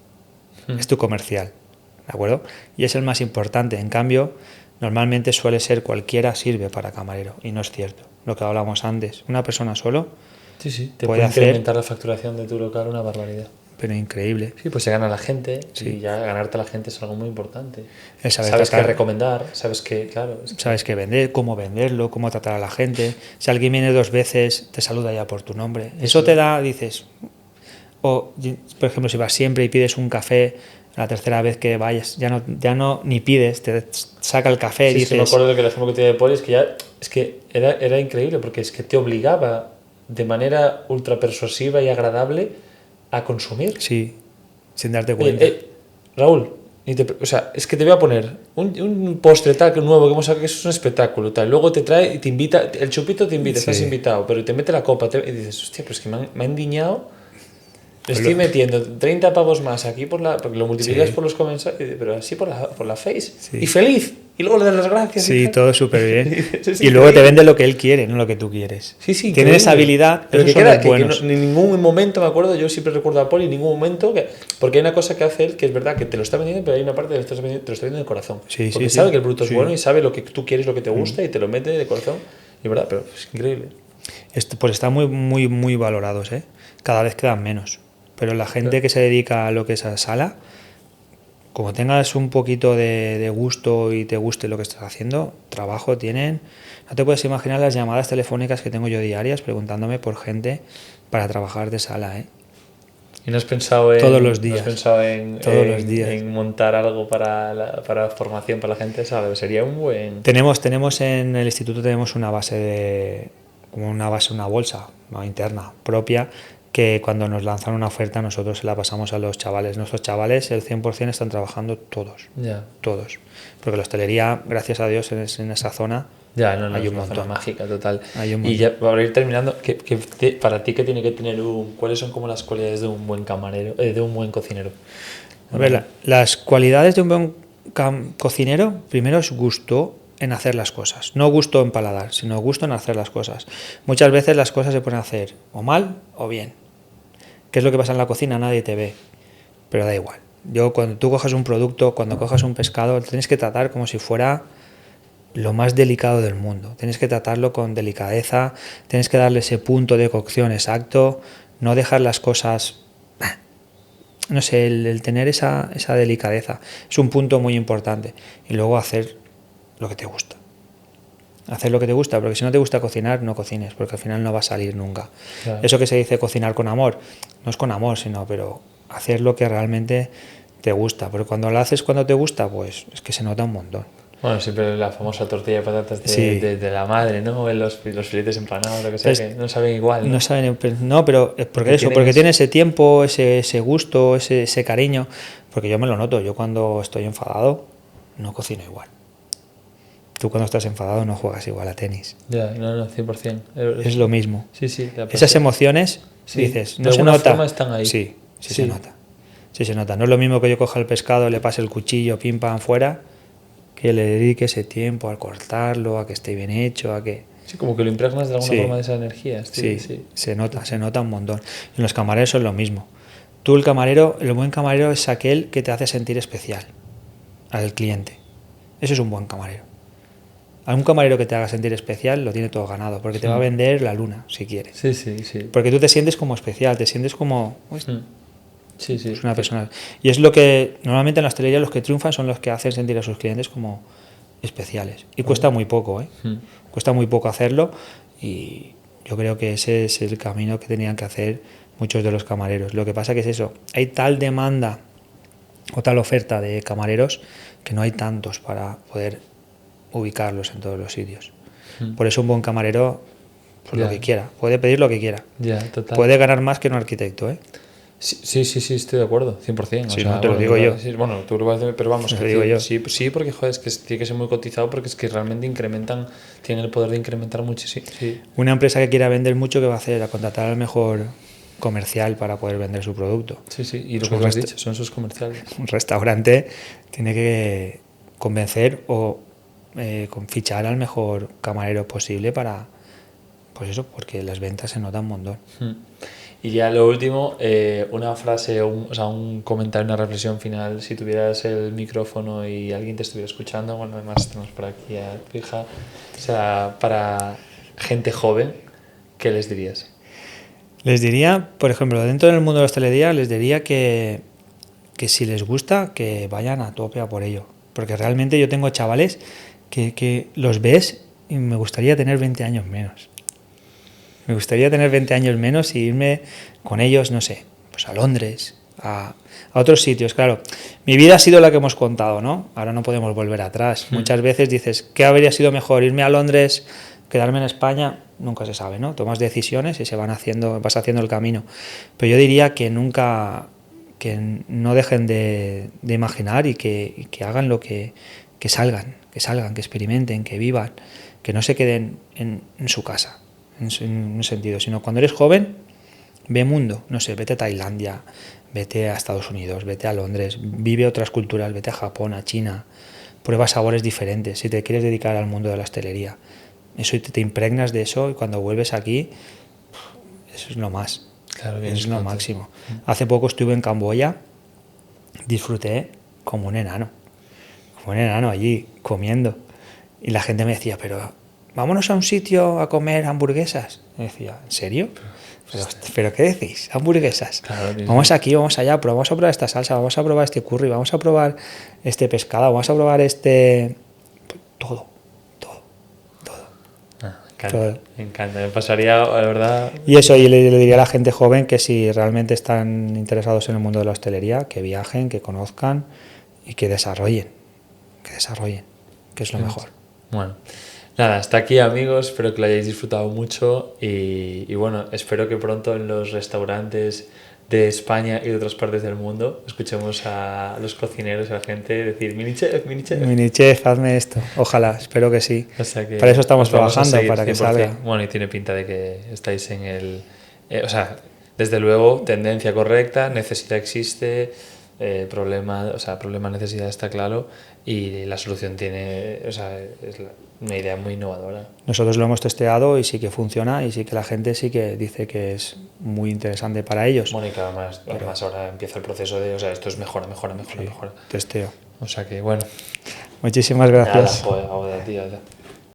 Es tu comercial, ¿de acuerdo? Y es el más importante. En cambio, normalmente suele ser cualquiera sirve para camarero, y no es cierto. Lo que hablamos antes, una persona solo te puede incrementar la facturación de tu local una barbaridad. Pero increíble. Sí, pues se gana la gente, sí. Y ya ganarte a la gente es algo muy importante. Sabes qué recomendar, sabes qué, claro. Sabes qué vender, cómo venderlo, cómo tratar a la gente. Si alguien viene 2 veces, te saluda ya por tu nombre. Eso te da, dices... O, por ejemplo, si vas siempre y pides un café, la tercera vez que vayas, ya no ni pides, te saca el café y dices... Sí, me acuerdo de que el ejemplo que te de Poli es que era increíble, porque es que te obligaba de manera ultra persuasiva y agradable a consumir. Sí, sin darte cuenta. Raúl, es que te voy a poner un postre tal que nuevo que hemos sacado, que es un espectáculo, tal. Luego te trae y te invita, el chupito te invita, estás invitado, pero te mete la copa y dices, hostia, pues que me ha endiñado. Estoy metiendo 30 pavos más aquí porque lo multiplicas por los comensales, pero así por la face. Sí. Y feliz. Y luego le das las gracias. Sí, todo súper bien. Y luego te vende lo que él quiere, no lo que tú quieres. Sí, tiene esa habilidad, pero que queda, que en ningún momento, me acuerdo, yo siempre recuerdo a Poli, en ningún momento, porque hay una cosa que hace él, que es verdad que te lo está vendiendo, pero hay una parte que te lo está vendiendo de corazón. Porque sabe que el producto es bueno y sabe lo que tú quieres, lo que te gusta y te lo mete de corazón. Y verdad, pero es increíble. Pues están muy, muy, muy valorados, ¿eh? Cada vez quedan menos. Pero la gente que se dedica a lo que es a sala, como tengas un poquito de gusto y te guste lo que estás haciendo, trabajo tienen. No te puedes imaginar las llamadas telefónicas que tengo yo diarias preguntándome por gente para trabajar de sala, ¿eh? ¿Y no has pensado todos los días? ¿No has pensado en montar algo para formación para la gente? ¿Sabes? Sería un buen... Tenemos en el instituto tenemos una bolsa interna propia, que cuando nos lanzan una oferta nosotros se la pasamos a los chavales. Nuestros chavales, el 100% están trabajando todos. Todos. Porque la hostelería, gracias a Dios, en esa zona hay un montón. Zona mágica, total. Y ya para ir terminando, para ti, ¿qué tiene que tener cuáles son como las cualidades de un buen camarero, de un buen cocinero? A ver, las cualidades de un buen cocinero, primero es gusto en hacer las cosas. No gusto en paladar, sino gusto en hacer las cosas. Muchas veces las cosas se pueden hacer o mal o bien. ¿Qué es lo que pasa en la cocina? Nadie te ve, pero da igual. Cuando tú cojas un producto, cuando cojas un pescado, lo tienes que tratar como si fuera lo más delicado del mundo. Tienes que tratarlo con delicadeza, tienes que darle ese punto de cocción exacto, no dejar las cosas... No sé, el tener esa delicadeza es un punto muy importante. Y luego hacer lo que te gusta. hacer lo que te gusta, porque si no te gusta cocinar, no cocines, porque al final no va a salir nunca. Claro. Eso que se dice cocinar con amor, no es con amor, sino pero hacer lo que realmente te gusta, porque cuando lo haces cuando te gusta, pues es que se nota un montón. Bueno, siempre la famosa tortilla de patatas Sí. de la madre, ¿no? Los filetes empanados, lo que sea, que no saben igual, ¿no? No saben, no, pero porque eso, porque tiene ese tiempo, ese gusto, ese cariño, porque yo me lo noto, yo cuando estoy enfadado no cocino igual. Tú cuando estás enfadado no juegas igual a tenis. Ya, no, 100%. Es lo mismo. Sí, sí. Esas emociones, sí, dices, de no se alguna nota. forma están ahí. Sí, se nota. Sí se nota. No es lo mismo que yo coja el pescado, le pase el cuchillo, pim pam fuera, que le dedique ese tiempo a cortarlo, a que esté bien hecho, a que... Sí, como que lo impregnas de alguna forma de esa energía. Sí, se nota un montón. En los camareros son lo mismo. Tú, el buen camarero es aquel que te hace sentir especial al cliente. Eso es un buen camarero. Algún camarero que te haga sentir especial lo tiene todo ganado, porque te va a vender la luna, si quieres. Sí. Porque tú te sientes como especial, te sientes como... Sí. Es una persona. Y es lo que normalmente en la hostelería los que triunfan son los que hacen sentir a sus clientes como especiales. Y cuesta muy poco, ¿eh? Cuesta muy poco hacerlo y yo creo que ese es el camino que tenían que hacer muchos de los camareros. Lo que pasa que es eso, hay tal demanda o tal oferta de camareros que no hay tantos para poder ubicarlos en todos los sitios. Por eso un buen camarero, pues lo que quiera, puede pedir lo que quiera. Total. Puede ganar más que un arquitecto, ¿eh? Sí, estoy de acuerdo, 100%. Sí, no te lo digo yo. Bueno, tú lo vas a decir, pero vamos, te lo digo yo. Sí, porque joder, es que tiene que ser muy cotizado porque es que realmente tienen el poder de incrementar muchísimo. Sí. Una empresa que quiera vender mucho, ¿qué va a hacer? A contratar al mejor comercial para poder vender su producto. Sí, y lo que has dicho, son sus comerciales. Un restaurante tiene que convencer o fichar al mejor camarero posible para, pues eso, porque las ventas se notan un montón. Y ya lo último, una frase un comentario, una reflexión final, si tuvieras el micrófono y alguien te estuviera escuchando, bueno, además tenemos por aquí a tu hija, o sea, para gente joven, ¿qué les dirías? Les diría, por ejemplo, dentro del mundo de la hostelería, les diría que si les gusta, que vayan a tope a por ello. Porque realmente yo tengo chavales que los ves y me gustaría tener 20 años menos. Me gustaría tener 20 años menos y irme con ellos, no sé, pues a Londres, a otros sitios. Claro, mi vida ha sido la que hemos contado, ¿no? Ahora no podemos volver atrás. Muchas veces dices, ¿qué habría sido mejor? ¿Irme a Londres, quedarme en España? Nunca se sabe, ¿no? Tomas decisiones y vas haciendo el camino. Pero yo diría que no dejen de imaginar y que hagan lo que salgan, que experimenten, que vivan, que no se queden en su casa. En un sentido, sino cuando eres joven, ve mundo, no sé, vete a Tailandia, vete a Estados Unidos, vete a Londres, vive otras culturas, vete a Japón, a China, prueba sabores diferentes, si te quieres dedicar al mundo de la hostelería. Eso te impregnas de eso y cuando vuelves aquí, eso es lo más, claro, eso es lo máximo. Hace poco estuve en Camboya, disfruté como un enano allí, comiendo, y la gente me decía, pero... vámonos a un sitio a comer hamburguesas. Y decía, ¿en serio? ¿Pero qué decís? ¿Hamburguesas? Claro, vamos aquí, vamos allá, pero vamos a probar esta salsa, vamos a probar este curry, vamos a probar este pescado, vamos a probar este... Todo. Me encanta, me pasaría, la verdad... Y eso, y le diría a la gente joven que si realmente están interesados en el mundo de la hostelería, que viajen, que conozcan y que desarrollen, que es lo mejor. Bueno... Nada, hasta aquí amigos, espero que lo hayáis disfrutado mucho y bueno, espero que pronto en los restaurantes de España y de otras partes del mundo escuchemos a los cocineros y a la gente decir mini chef, hazme esto. Ojalá, espero que sí. O sea que para eso estamos trabajando, para que 100%. salga. Bueno, y tiene pinta de que estáis en el... desde luego, tendencia correcta, necesidad existe... problema necesidad está claro y la solución es una idea muy innovadora. Nosotros lo hemos testeado y sí que funciona y sí que la gente sí que dice que es muy interesante para ellos. Bueno, y que además ahora empieza el proceso de, esto es mejora. Testeo. O sea que bueno. Muchísimas gracias. Nada, joder, tío.